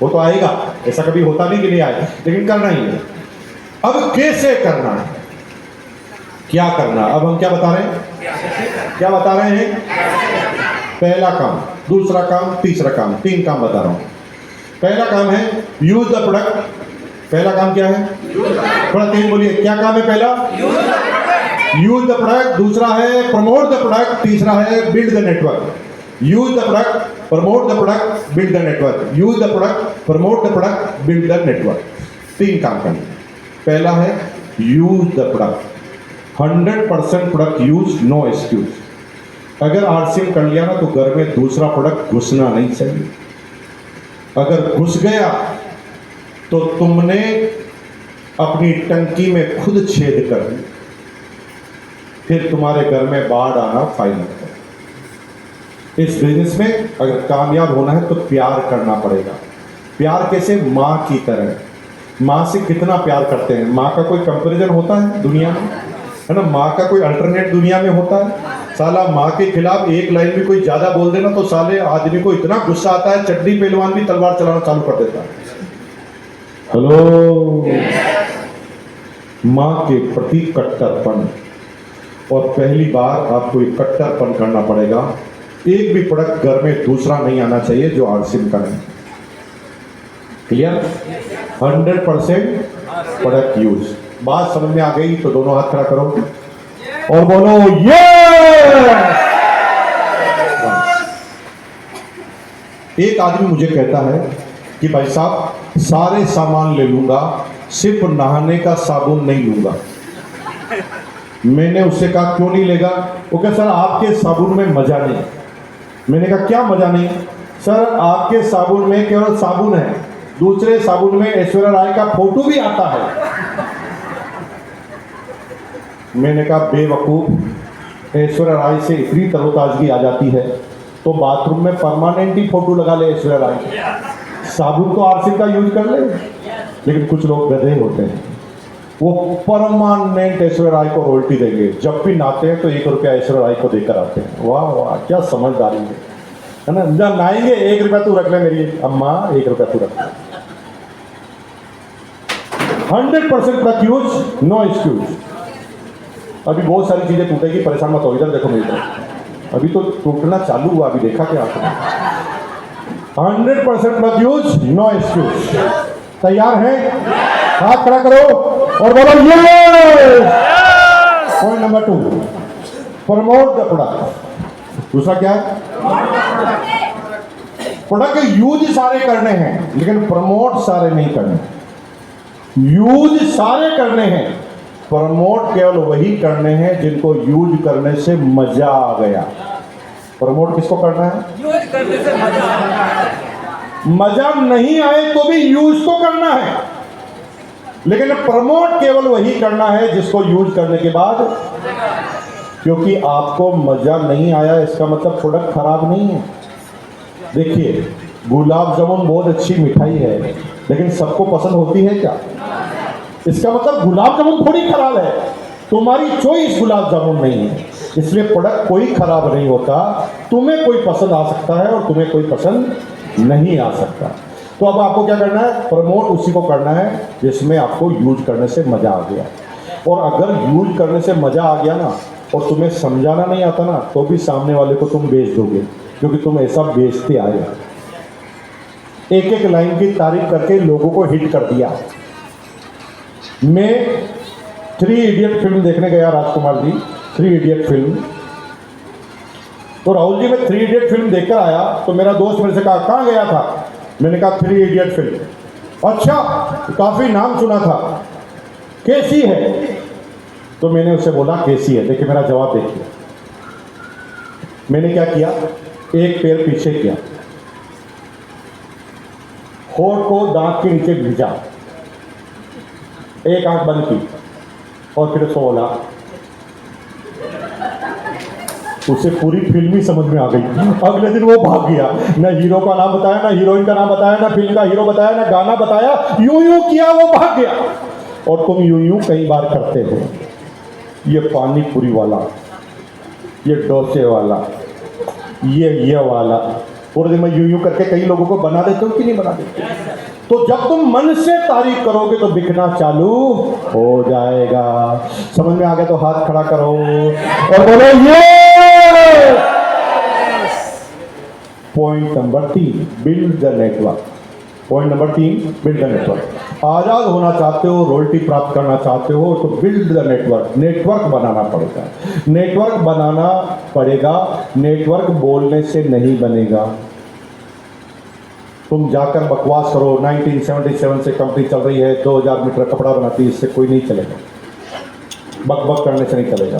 वो तो आएगा, ऐसा कभी होता नहीं कि नहीं आए, लेकिन करना ही है। अब कैसे करना है, क्या करना, अब हम क्या बता रहे हैं? क्या बता रहे हैं? पहला काम, दूसरा काम, तीसरा काम, 3 काम बता रहा हूं। पहला काम है यूज द प्रोडक्ट। पहला काम क्या है? थोड़ा तेज बोलिए, क्या काम है पहला? Use the product. दूसरा है प्रमोट द प्रोडक्ट। तीसरा है build the network. Use the product, promote the product, build the network. Use the product, promote the product, build the network. 3 काम करना। पहला है use the product. 100% product use, no excuse. अगर RCM कर लिया ना तो घर में दूसरा प्रोडक्ट घुसना नहीं चाहिए। अगर घुस गया तो तुमने अपनी टंकी में खुद छेद कर दी, फिर तुम्हारे घर में बाढ़ आना फाइनल है। इस बिजनेस में अगर कामयाब होना है तो प्यार करना पड़ेगा। प्यार कैसे? माँ की तरह। माँ से कितना प्यार करते हैं? माँ का कोई कंपैरिजन होता है दुनिया में? है ना, माँ का कोई अल्टरनेट दुनिया में होता है? साला माँ के खिलाफ एक लाइन भी कोई ज्यादा बोल देना तो साले आदमी को इतना गुस्सा आता है, चड्डी पहलवान भी तलवार चलाना चालू कर देता है। हेलो, माँ के प्रति कट्टरपन। और पहली बार आपको एक कट्टरपन करना पड़ेगा। एक भी प्रोडक्ट घर में दूसरा नहीं आना चाहिए जो आरसीएम का नहीं। क्लियर? 100% product use. बात समझ में आ गई तो दोनों हाथ खड़ा करो और बोलो यस। एक आदमी मुझे कहता है कि भाई साहब सारे सामान ले लूंगा, सिर्फ नहाने का साबुन नहीं लूंगा। मैंने उससे कहा क्यों नहीं लेगा? वो कहा सर आपके साबुन में मजा नहीं। मैंने कहा क्या मजा नहीं? सर आपके साबुन में केवल साबुन है, दूसरे साबुन में ऐश्वर्या राय का फोटो भी आता है। मैंने कहा बेवकूफ, ऐश्वर्या राय से इतनी तरोताजगी आ जाती है तो बाथरूम में परमानेंट ही फोटो लगा ले ऐश्वर्या राय। साबुन तो आरसीएम का यूज कर ले। लेकिन कुछ लोग गधे होते हैं, वो परमानेंट ऐश्वर्या राय को रोल्टी देंगे। जब भी नहाते हैं तो 1 रुपया ऐश्वर्या राय को देकर आते हैं। वाह वाह, क्या समझदारी है ना। जब नहाएंगे 1 रुपया तू रख ले मेरी अम्मा, 1 रुपया तू रख ले। 100% प्रोडक्ट यूज, नो एक्सक्यूज। अभी बहुत सारी चीजें टूटेगी, परेशान मत हो। इधर देखो मेरी तरफ, अभी तो टूटना चालू हुआ, अभी देखा क्या आपने? 100% प्रोडक्ट यूज, नो एक्सक्यूज। तैयार है? हाथ खड़ा करो और बोलो yes. Point number 2, promote the product. दूसरा क्या है? प्रोडक्ट यूज सारे करने हैं लेकिन प्रमोट सारे नहीं करने। यूज सारे करने हैं, प्रमोट केवल वही करने हैं जिनको यूज करने से मजा आ गया। प्रमोट किसको करना है? यूज करने से मजा आता है। मजा नहीं आए तो भी यूज तो करना है, लेकिन प्रमोट केवल वही करना है जिसको यूज करने के बाद, क्योंकि आपको मजा नहीं आया इसका मतलब प्रोडक्ट खराब नहीं है। देखिए, गुलाब जामुन बहुत अच्छी मिठाई है लेकिन सबको पसंद होती है क्या? इसका मतलब गुलाब जामुन थोड़ी खराब है, तुम्हारी चॉइस गुलाब जामुन नहीं है। इसलिए प्रोडक्ट कोई खराब नहीं होता, तुम्हें कोई पसंद आ सकता है और तुम्हें कोई पसंद नहीं आ सकता। तो अब आपको क्या करना है, प्रमोट उसी को करना है जिसमें आपको यूज करने से मजा आ गया। और अगर यूज करने से मजा आ गया ना और तुम्हें समझाना नहीं आता ना, तो भी सामने वाले को तुम बेच दोगे, क्योंकि तुम ऐसा बेचते आए। एक एक लाइन की तारीफ करके लोगों को हिट कर दिया। मैं 3 इडियट फिल्म देखने गया, राजकुमार जी, 3 इडियट फिल्म। तो राहुल जी, मैं 3 इडियट फिल्म देखकर आया, तो मेरा दोस्त मेरे से कहा कहाँ गया था? मैंने कहा 3 इडियट फिल्म। अच्छा, काफी नाम सुना था, कैसी है? तो मैंने उससे बोला कैसी है। देखिए मेरा जवाब देखिए, मैंने क्या किया, एक पैर पीछे किया, होठ को दांत के नीचे भिजा, एक आंख बंद की और फिर उसको बोला। उसे पूरी फिल्म ही समझ में आ गई। अगले दिन वो भाग गया, ना हीरो का नाम बताया, ना हीरोइन का नाम बताया, ना फिल्म का हीरो बताया, ना गाना बताया, यूं यूं किया, वो भाग गया। और तुम यूं यूं कई बार करते हो, ये पानी पूरी वाला, ये डोसे वाला, ये वाला, पूरे दिन में यूं यूं करके कई लोगों को बना देते हो कि नहीं बना देते? तो जब तुम मन से तारीफ करोगे तो बिकना चालू हो जाएगा। समझ में आ गया तो हाथ खड़ा करो और बोलो ये। Point number 3, build the network. Point number 3, build the network. आजाद होना चाहते हो, रॉयल्टी प्राप्त करना चाहते हो, तो बिल्ड द नेटवर्क। नेटवर्क बनाना पड़ेगा, नेटवर्क बनाना पड़ेगा। नेटवर्क बोलने से नहीं बनेगा। तुम जाकर बकवास करो, 1977 से कंपनी चल रही है, 2000 मीटर कपड़ा बनाती है, इससे कोई नहीं चलेगा। बक बक करने से नहीं चलेगा।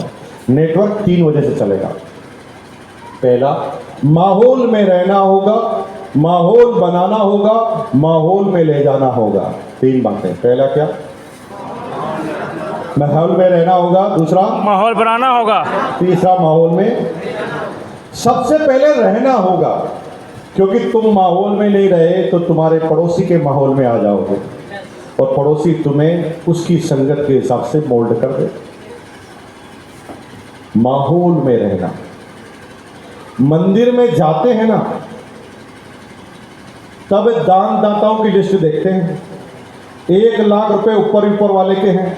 नेटवर्क 3 वजह से चलेगा। पहला, माहौल में रहना होगा, माहौल बनाना होगा, माहौल में ले जाना होगा। 3 बातें। पहला क्या? माहौल में रहना होगा, दूसरा माहौल बनाना होगा, तीसरा माहौल में। सबसे पहले रहना होगा, क्योंकि तुम माहौल में नहीं रहे तो तुम्हारे पड़ोसी के माहौल में आ जाओगे और पड़ोसी तुम्हें उसकी संगत के हिसाब से मोल्ड कर दे। माहौल में रहना। मंदिर में जाते हैं ना, तब दान दाताओं की लिस्ट देखते हैं। 1 लाख रुपए ऊपर वाले के हैं,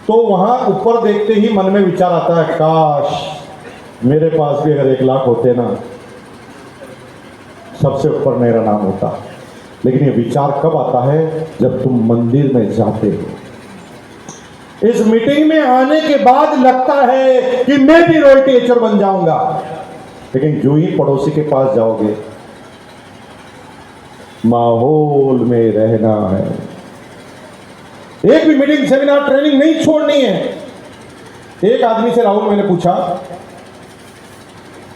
तो वहां ऊपर देखते ही मन में विचार आता है, काश मेरे पास भी अगर 1 लाख होते ना, सबसे ऊपर मेरा नाम होता। लेकिन ये विचार कब आता है? जब तुम मंदिर में जाते हो। इस मीटिंग में आने के बाद लगता है कि मैं भी रॉयल्टी एचर बन जाऊंगा, लेकिन जो ही पड़ोसी के पास जाओगे, माहौल में रहना है। एक भी मीटिंग, सेमिनार, ट्रेनिंग नहीं छोड़नी है। एक आदमी से राहुल मैंने पूछा,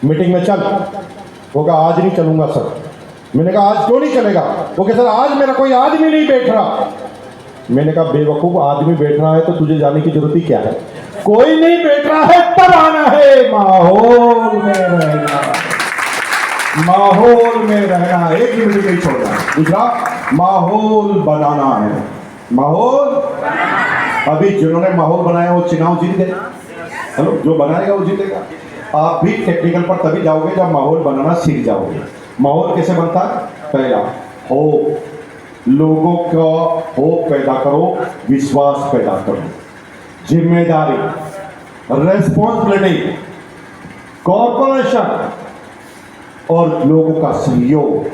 मीटिंग में चल। वो कहा आज नहीं चलूंगा सर। मैंने कहा आज क्यों नहीं चलेगा? वो कहा सर आज मेरा कोई आदमी नहीं बैठ रहा। मैंने कहा बेवकूफ, आदमी बैठ रहा है तो तुझे जाने की जरूरत ही क्या है? कोई नहीं बैठ रहा है तब आना है। माहौल में रहना, माहौल में रहना, एक मिनट नहीं छोड़ना। दूसरा, माहौल बनाना है। माहौल, अभी जिन्होंने माहौल बनाया वो चुनाव जीत गए। हेलो, जो बनाएगा वो जीतेगा। आप भी टेक्निकल पर तभी जाओगे जब माहौल बनाना सीख जाओगे। माहौल कैसे बनता है? पहला, होप। लोगों का होप पैदा करो, विश्वास पैदा करो, जिम्मेदारी, रेस्पॉन्सिबिलिटी, कॉर्पोरेशन और लोगों का सहयोग,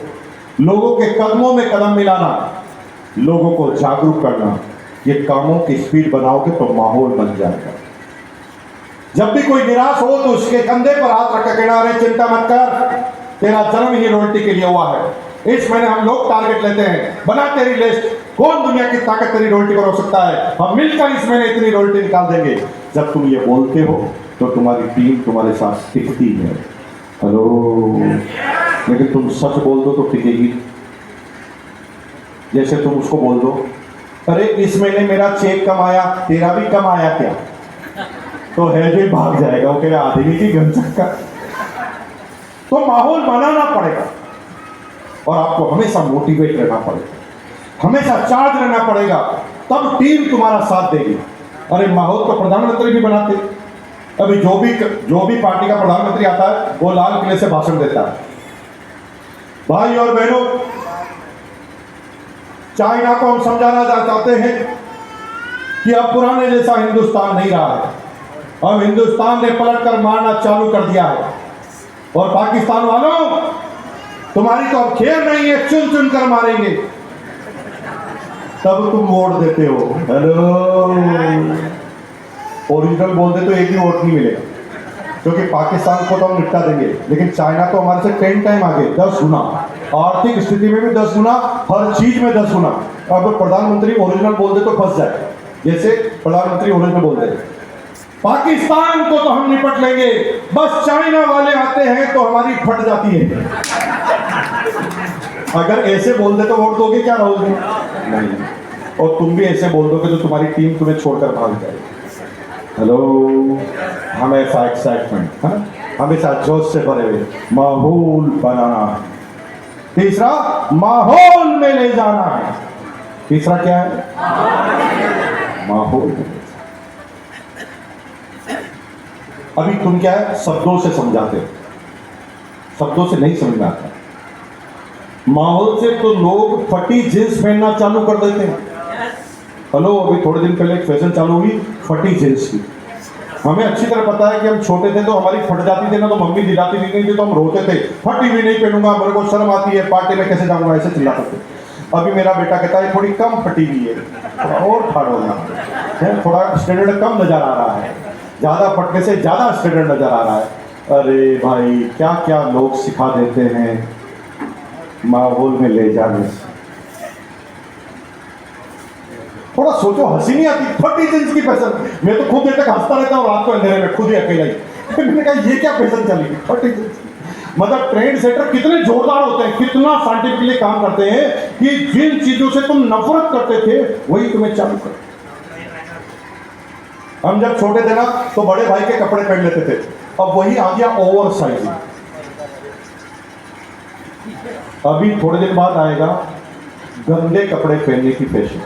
लोगों के कदमों में कदम मिलाना, लोगों को जागरूक करना। ये कामों की स्पीड बनाओगे तो माहौल बन जाएगा। जब भी कोई निराश हो तो उसके कंधे पर हाथ रख के कहना, अरे चिंता मत कर, तेरा जन्म ही रॉयल्टी के लिए हुआ है। इस महीने हम लोग टारगेट लेते हैं, बना तेरी लिस्ट, कौन दुनिया की ताकत तेरी रॉयल्टी पर हो सकता है, हम मिलकर इस महीने इतनी रॉयल्टी निकाल देंगे। जब तुम ये बोलते हो तो तुम्हारी टीम तुम्हारे साथ टिकती है। हेलो, लेकिन तुम सच बोल दो तो टिकेगी। जैसे तुम उसको बोल दो, अरे इस महीने मेरा चेक कम आया, तेरा भी कम आया क्या? तो है जो भाग जाएगा, वो कहेगा आदमी की गन चक्का। तो माहौल बनाना पड़ेगा और आपको हमेशा मोटिवेट रहना पड़ेगा, हमेशा चार्ज रहना पड़ेगा, तब टीम तुम्हारा साथ देगी। अरे माहौल तो प्रधानमंत्री भी बनाते। अभी जो भी पार्टी का प्रधानमंत्री आता है वो लाल किले से भाषण देता है। भाई और बहनों, चाइना को हम समझाना चाहते हैं कि अब पुराने जैसा हिंदुस्तान नहीं रहा है। अब हिंदुस्तान ने पलटकर मारना चालू कर दिया है और पाकिस्तान वालों, तुम्हारी तो अब खेल नहीं है, चुन चुन कर मारेंगे। तब तुम वोट देते हो। हेलो, ओरिजिनल बोलते तो एक भी वोट नहीं मिलेगा, क्योंकि पाकिस्तान को तो हम निपटा देंगे, लेकिन चाइना तो हमारे से 10 टाइम आगे, 10 गुना आर्थिक स्थिति में भी 10 गुना, हर चीज में 10 गुना। अब प्रधानमंत्री ओरिजिनल बोल दे तो फंस जाए, जैसे प्रधानमंत्री ओरिजिनल बोल दे। पाकिस्तान को तो हम निपट लेंगे, बस चाइना वाले आते हैं तो हमारी फट जाती है। अगर ऐसे बोल दे तो वोट दोगे क्या, रहोगे? नहीं। और तुम भी ऐसे बोल दोगे तो तुम्हारी टीम तुम्हें छोड़कर भाग जाएगी। हेलो, हमेशा एक्साइटमेंट है ना, हमेशा जोश से भरे हुए माहौल बनाना है। तीसरा, माहौल में ले जाना है। तीसरा क्या है? माहौल। अभी तुम क्या है, शब्दों से समझाते हो, शब्दों से नहीं समझ में आता। माहौल से तो लोग फटी जींस पहनना चालू कर देते हैं। हेलो, अभी थोड़े दिन पहले एक फैशन चालू हुई फटी जींस की। हमें अच्छी तरह पता है कि हम छोटे थे तो हमारी फट जाती थी ना, तो मम्मी दिलाती नहीं थी तो हम रोते थे, फटी भी नहीं पहनूंगा, मेरे को शर्म आती है, पार्टी में कैसे जाऊंगा, ऐसे चिल्लाते थे। अभी मेरा बेटा कहता है थोड़ी कम फटी हुई है, थोड़ा और फाड़ोना है, थोड़ा स्टैंडर्ड कम नजर आ रहा है, ज़्यादा फटने से ज़्यादा स्टैंडर्ड नजर आ रहा है। अरे भाई, क्या क्या लोग सिखा देते हैं माहौल में ले जाने से। थोड़ा सोचो, हंसी नहीं आती? फटी जींस की फैशन, मैं तो खुद देर तक हंसता रहता हूँ रात को अंधेरे में, खुद ही अकेला ही। मैंने कहा ये क्या फैशन चली, फटी जींस। मतलब ट्रेंड सेटर कितने जोरदार होते हैं, कितना साइंटिफिकली काम करते हैं कि जिन चीजों से तुम नफरत करते थे वही तुम्हें चालू कर। हम जब छोटे थे ना तो बड़े भाई के कपड़े पहन लेते थे, अब वही आ गया ओवर साइज। अभी थोड़े दिन बाद आएगा गंदे कपड़े पहनने की फैशन।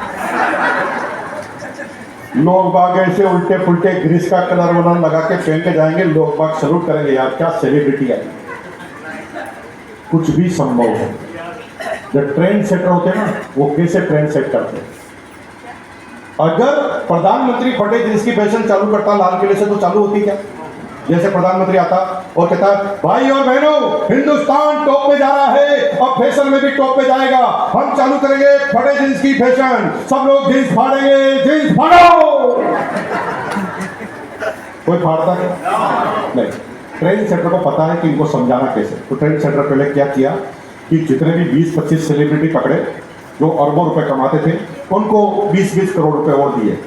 लोग बाग ऐसे उल्टे पुल्टे ग्रीस का कलर वलर लगा के पहन के जाएंगे, लोग बाग सलूट करेंगे, यार क्या सेलिब्रिटी आई। कुछ भी संभव है। जो ट्रेंड सेटर होते हैं ना, वो कैसे ट्रेंड सेट करते हैं। अगर प्रधानमंत्री फटे जींस की फैशन चालू करता लाल किले से तो चालू होती क्या? जैसे प्रधानमंत्री आता और कहता भाई और बहनों, हिंदुस्तान टॉप पे जा रहा है, अब फैशन में भी टॉप पे जाएगा, हम चालू करेंगे फटे जींस की फैशन, सब लोग जींस फाड़ेंगे, जींस फाड़ो। कोई फाड़ता नहीं। ट्रेंड सेटर को पता है कि इनको समझाना कैसे। तो ट्रेंड सेटर पहले क्या किया कि जितने भी 20-25 सेलिब्रिटी पकड़े जो अरबों रुपए कमाते थे, उनको 20-20 करोड़ रुपए और दिए।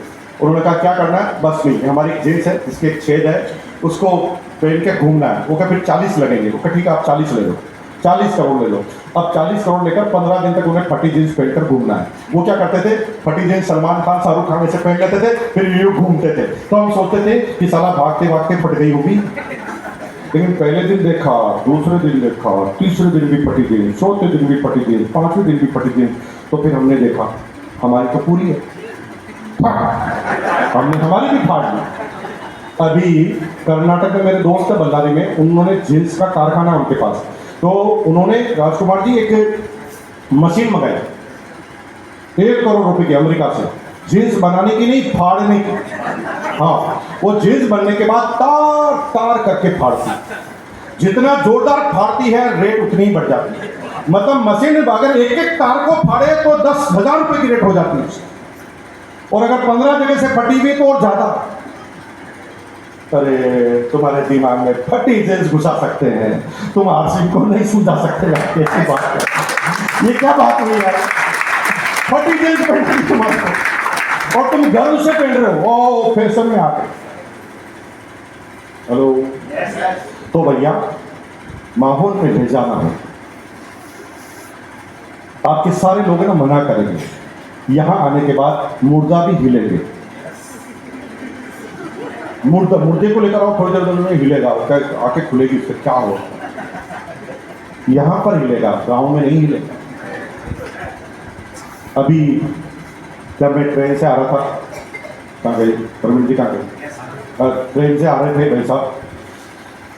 उन्होंने कहा क्या करना है, बस नहीं, हमारी जींस है, इसके एक छेद है, उसको पहन के घूमना है। वो क्या फिर 40 लगेंगे। वो क्या ठीक है, आप 40 ले लो, 40 करोड़ ले लो। अब 40 करोड़ लेकर 15 दिन तक उन्हें फटी जींस पहनकर घूमना है। वो क्या करते थे, फटी जींस सलमान खान, शाहरुख खान ऐसे पहन लेते थे, फिर यूं घूमते थे। तो हम सोचते थे कि साला भागते भागते फट गई होगी। लेकिन पहले दिन देखा, दूसरे दिन देखा, तीसरे दिन भी फटी जींस, चौथे दिन भी फटी जींस, पांचवें दिन भी फटी जींस। तो फिर हमने देखा हमारी तो पूरी है, हमने हमारी भी फाड़ ली। अभी कर्नाटक में मेरे दोस्त है बल्लारी में, उन्होंने जींस का कारखाना है उनके पास। तो उन्होंने राजकुमार जी एक मशीन मंगाई 1 करोड़ रुपए की अमेरिका से, जींस बनाने की नहीं, फाड़ने की। हाँ, वो जींस बनने के बाद तार तार करके फाड़ती, जितना जोरदार फाड़ती है रेट उतनी ही बढ़ जाती है। मतलब मशीन अगर एक एक तार को फाड़े तो 10,000 रुपए की रेट हो जाती है, और अगर 15 जगह से फटी हुई तो और ज्यादा। अरे तुम्हारे दिमाग में फटी जींस घुसा सकते हैं, तुम आरसी को नहीं समझा सकते। कैसी बात है, ये क्या बात हुई यार? फटी जींस पहन तुम्हारे, और तुम गर्व से पहन रहे हो, ओ फैशन में आ गए। हेलो, तो भैया माहौल में ले जाना है। आपके सारे लोग ना मना करेंगे, यहां आने के बाद मुर्दा भी हिलेंगे। मुर्दे को लेकर आओ, थोड़ी देर में हिलेगा, आके खुलेगी, उससे क्या हो, यहां पर हिलेगा, गांव में नहीं हिलेगा। अभी जब मैं ट्रेन से आ रहा था, कहाँ गई प्रवीण जी, कहाँ गई? ट्रेन से आ रहे थे भाई साहब,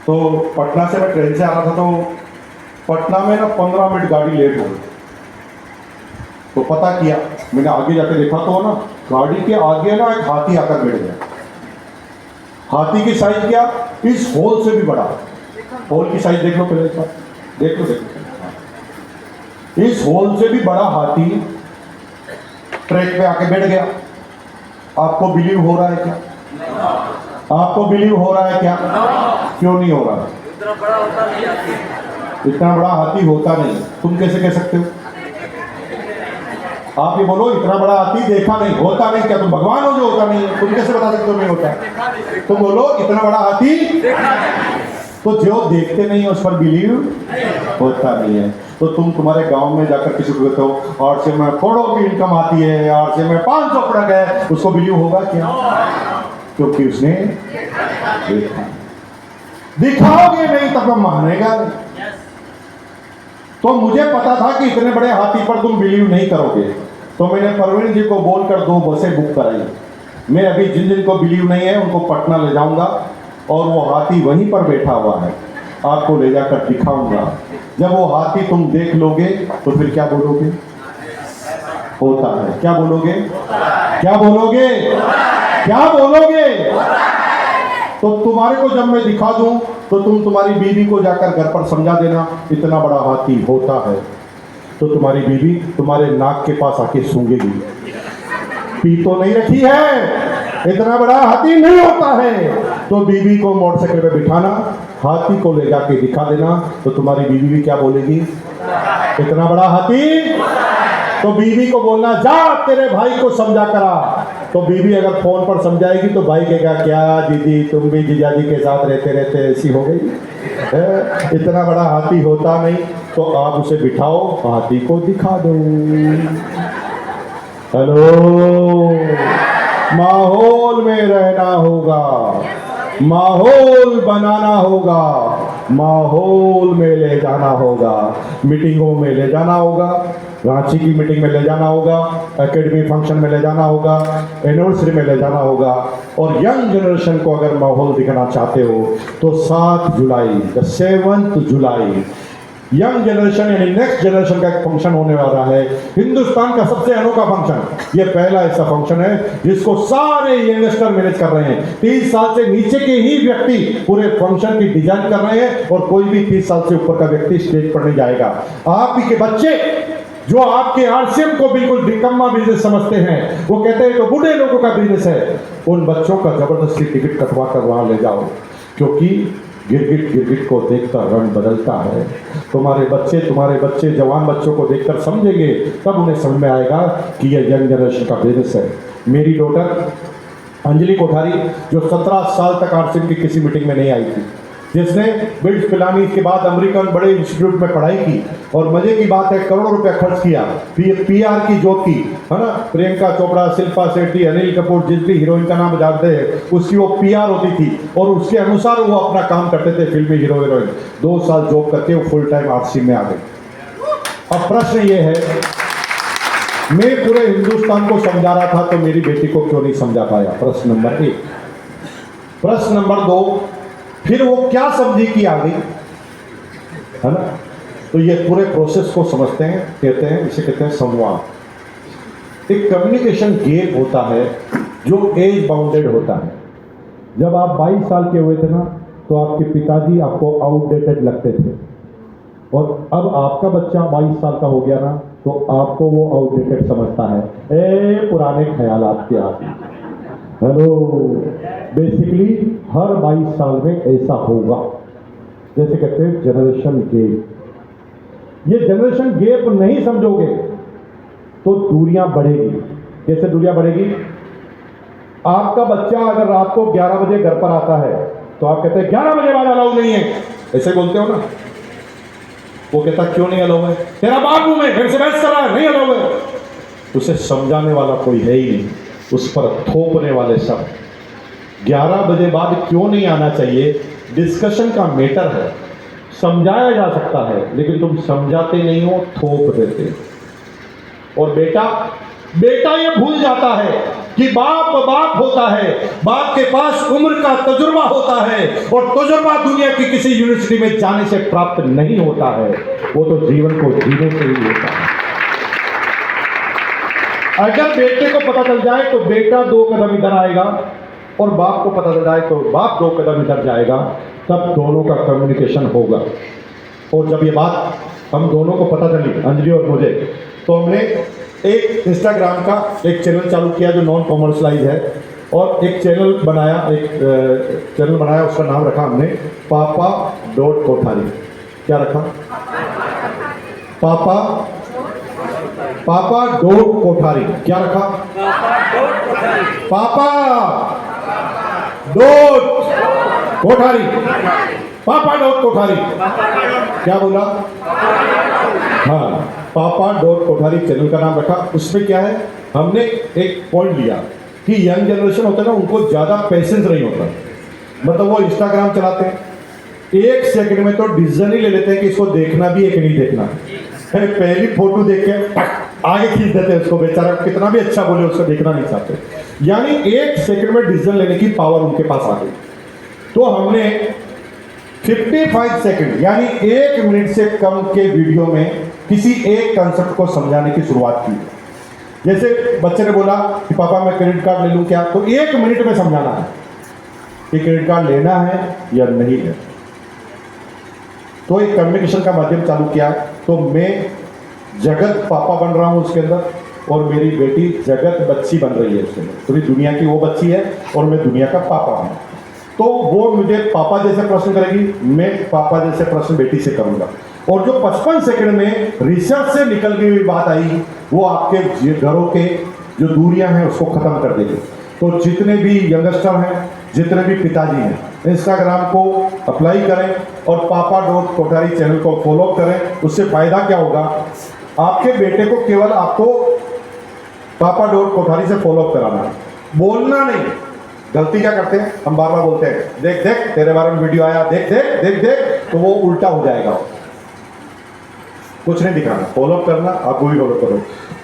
तो पटना से मैं ट्रेन से आ रहा था, तो पटना में ना 15 मिनट गाड़ी लेट हो गई। तो पता किया, मैंने आगे जाके देखा तो ना गाड़ी के आगे ना एक हाथी आकर बैठ गया। हाथी की साइज क्या, इस होल से भी बड़ा। होल की साइज देख लो पहले एक बार, देख लो। इस होल से भी बड़ा हाथी ट्रैक पे आके बैठ गया। आपको बिलीव हो रहा है क्या? आपको बिलीव हो रहा है क्या? क्यों नहीं हो रहा? इतना बड़ा होता नहीं आती। इतना बड़ा हाथी होता नहीं। तुम कैसे कह सकते हो? आप ये बोलो इतना बड़ा हाथी देखा नहीं, होता नहीं। क्या तुम भगवान हो जो होता नहीं है? तुम कैसे बता सकते हो नहीं होता? तुम बोलो इतना बड़ा हाथी तो जो देखते नहीं है उस पर बिलीव होता नहीं है। तो तुम्हारे गांव में जाकर किसी को कहते हो और से मैं करोड़ों की इनकम आती है और से मैं 500 प्रोडक्ट है, उसको बिलीव होगा क्या? क्योंकि उसने देखा। दिखाओगे नहीं तब मैं मानेगा नहीं। तो मुझे पता था कि इतने बड़े हाथी पर तुम बिलीव नहीं करोगे, तो मैंने परवीन जी को बोलकर 2 बसें बुक कराई। मैं अभी जिन जिन को बिलीव नहीं है उनको पटना ले जाऊंगा और वो हाथी वहीं पर बैठा हुआ है, आपको ले जाकर दिखाऊंगा। जब वो हाथी तुम देख लोगे तो फिर क्या बोलोगे? होता है। क्या बोलोगे? क्या बोलोगे? क्या बोलोगे? तो तुम्हारे को जब मैं दिखा दूं तो तुम्हारी बीवी को जाकर घर पर समझा देना इतना बड़ा हाथी होता है। तो तुम्हारी बीवी तुम्हारे नाक के पास आके सूंघेगी, पी तो नहीं रखी है, इतना बड़ा हाथी नहीं होता है। तो बीवी को मोटरसाइकिल पे बिठाना, हाथी को ले जाके दिखा देना, तो तुम्हारी बीवी भी क्या बोलेगी? इतना बड़ा हाथी। तो बीवी को बोलना जा तेरे भाई को समझा करा। तो बीवी अगर फोन पर समझाएगी तो भाई कहेगा क्या दीदी तुम भी जीजाजी के साथ रहते रहते ऐसी हो गई है? इतना बड़ा हाथी होता नहीं। तो आप उसे बिठाओ, हाथी को दिखा दो। हेलो, माहौल में रहना होगा, माहौल बनाना होगा, माहौल में ले जाना होगा, मीटिंगों में ले जाना होगा, रांची की मीटिंग में ले जाना होगा, एकेडमी फंक्शन में ले जाना होगा, एनिवर्सरी में ले जाना होगा। और यंग जनरेशन को अगर माहौल दिखाना चाहते हो तो 7 जुलाई 7 जुलाई यंग जनरेशन यानी नेक्स्ट जनरेशन का एक फंक्शन होने वाला है। हिंदुस्तान का सबसे अनोखा फंक्शन, ये पहला ऐसा फंक्शन है जिसको सारे यंगस्टर मैनेज कर रहे हैं। 30 साल से नीचे के ही व्यक्ति पूरे फंक्शन की डिजाइन कर रहे हैं और कोई भी 30 साल से ऊपर का व्यक्ति स्टेज पर नहीं जाएगा। आप ही के बच्चे जो आपके आरसीएम को बिल्कुल निकम्मा बिजनेस समझते हैं, वो कहते हैं तो बूढ़े लोगों का बिजनेस है, उन बच्चों का जबरदस्ती टिकट कटवा कर वहां ले जाओ, क्योंकि गिरगिट को देखकर रंग बदलता है। तुम्हारे बच्चे जवान बच्चों को देखकर समझेंगे, तब उन्हें समझ में आएगा कि यह यंग जनरेशन का बिजनेस है। मेरी डॉटर अंजलि कोठारी जो 17 साल तक आरसीएम की किसी मीटिंग में नहीं आई थी, जिसने बिट्स पिलानी के बाद अमेरिकन बड़े इंस्टीट्यूट में पढ़ाई की और मजे की बात है करोड़ों रुपया खर्च किया, पीआर की जॉब की, है ना। प्रियंका चोपड़ा, शिल्पा शेट्टी, अनिल कपूर, जिस भी हीरोइन का नाम जानते हैं उसकी वो पीआर होती थी और उसके अनुसार वो अपना काम करते थे फिल्मी हीरो हीरोइन। 2 साल जॉब करके वो फुल टाइम आरसीएम में आ गए। अब प्रश्न ये है, मैं पूरे हिंदुस्तान को समझा रहा था तो मेरी बेटी को क्यों नहीं समझा पाया? प्रश्न नंबर 1। प्रश्न नंबर 2, फिर वो क्या समझी कि आ गई, है ना। तो ये पूरे प्रोसेस को समझते हैं, कहते हैं इसे कहते हैं संवाद। एक कम्युनिकेशन गैप होता है जो एज बाउंडेड होता है। जब आप 22 साल के हुए थे ना तो आपके पिताजी आपको आउटडेटेड लगते थे और अब आपका बच्चा 22 साल का हो गया ना तो आपको वो आउटडेटेड समझता है। पुराने ख्यालात के आते हैं। हेलो, बेसिकली हर 22 साल में ऐसा होगा, जैसे कहते हैं जनरेशन गैप। ये जनरेशन गैप नहीं समझोगे तो दूरियां बढ़ेगी। कैसे दूरियां बढ़ेगी? आपका बच्चा अगर रात को 11 बजे घर पर आता है तो आप कहते हैं 11 बजे बाद अलाउ नहीं है, ऐसे बोलते हो ना। वो कहता क्यों नहीं अलाउ है? तेरा बाप हूं मैं, फिर से बहस कर रहा है, नहीं अलाउ है। उसे समझाने वाला कोई है ही नहीं, उस पर थोपने वाले सब। 11 बजे बाद क्यों नहीं आना चाहिए डिस्कशन का मैटर है, समझाया जा सकता है, लेकिन तुम समझाते नहीं हो, थोप देते हो। और बेटा ये भूल जाता है कि बाप होता है, बाप के पास उम्र का तजुर्बा होता है और तजुर्बा दुनिया की किसी यूनिवर्सिटी में जाने से प्राप्त नहीं होता है, वो तो जीवन को जीने से ही होता है। अगर बेटे को पता चल जाए तो बेटा 2 कदम इधर आएगा और बाप को पता चल जाए तो बाप 2 कदम इधर जाएगा, तब दोनों का कम्युनिकेशन होगा। और जब ये बात हम दोनों को पता चली, अंजलि और मुझे, तो हमने एक इंस्टाग्राम का एक चैनल चालू किया जो नॉन कॉमर्शलाइज है, और एक चैनल बनाया, उसका नाम रखा हमने पापा.कोठारी। क्या रखा? पापा.कोठारी। क्या रखा? पापा.कोठारी। पापा.कोठारी। क्या बोला? हाँ, पापा.कोठारी चैनल का नाम रखा। उसमें क्या है, हमने एक पॉइंट लिया कि यंग जनरेशन होता है ना, उनको ज़्यादा पेशेंस नहीं होता। मतलब वो इंस्टाग्राम चलाते हैं, 1 सेकंड में तो डिसीजन ही ले लेते हैं कि इसको देखना भी है कि नहीं देखना। पहली फोटो देख के आगे खींच देते हैं उसको, बेचारा कितना भी अच्छा बोले उसको देखना नहीं चाहते। यानी 1 सेकंड में डिसीजन लेने की पावर उनके पास आ गई। तो हमने 55 सेकंड यानी 1 मिनट से कम के वीडियो में किसी एक कंसेप्ट को समझाने की शुरुआत की। जैसे बच्चे ने बोला कि पापा मैं क्रेडिट कार्ड ले लूं क्या, तो 1 मिनट में समझाना है कि क्रेडिट कार्ड लेना है या नहीं है। तो एक कम्युनिकेशन का माध्यम चालू किया। तो मैं जगत पापा बन रहा हूं उसके अंदर, और मेरी बेटी जगत बच्ची बन रही है उसके अंदर। पूरी दुनिया की वो बच्ची है और मैं दुनिया का पापा हूं। तो वो मुझे पापा जैसे प्रश्न करेगी, मैं पापा जैसे प्रश्न बेटी से करूंगा। और जो 55 सेकंड में रिसर्च से निकल गई हुई बात आई, वो आपके घरों के जो दूरियां हैं उसको खत्म कर देगी। तो जितने भी यंगस्टर हैं, जितने भी पिताजी हैं, इंस्टाग्राम को अप्लाई करें और पापा.कोठारी चैनल को फॉलो करें। उससे फायदा क्या होगा, आपके बेटे को केवल आपको पापा.कोठारी से फॉलो कराना है, बोलना नहीं। गलती क्या करते हैं, हम बार बार बोलते हैं देख देख तेरे बारे में वीडियो आया, देख देख देख देख, तो वो उल्टा हो जाएगा। कुछ नहीं दिखाना, फॉलो करना, आप वो भी फॉलो करो।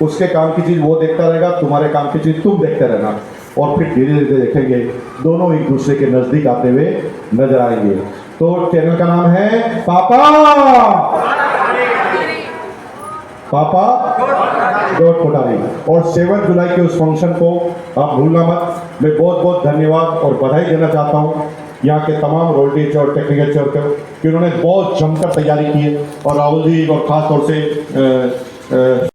उसके काम की चीज वो देखता रहेगा, तुम्हारे काम की चीज तुम देखते रहना, और फिर धीरे धीरे देखेंगे दोनों एक दूसरे के नजदीक आते हुए नजर आएंगे। तो चैनल का नाम है पापा.कोठारी। और 7 जुलाई के उस फंक्शन को आप भूलना मत। मैं बहुत बहुत धन्यवाद और बधाई देना चाहता हूँ यहाँ के तमाम रोल टीचर और टेक्निकल टीचर को कि उन्होंने बहुत जमकर तैयारी की है, और राहुल जी और खास तौर से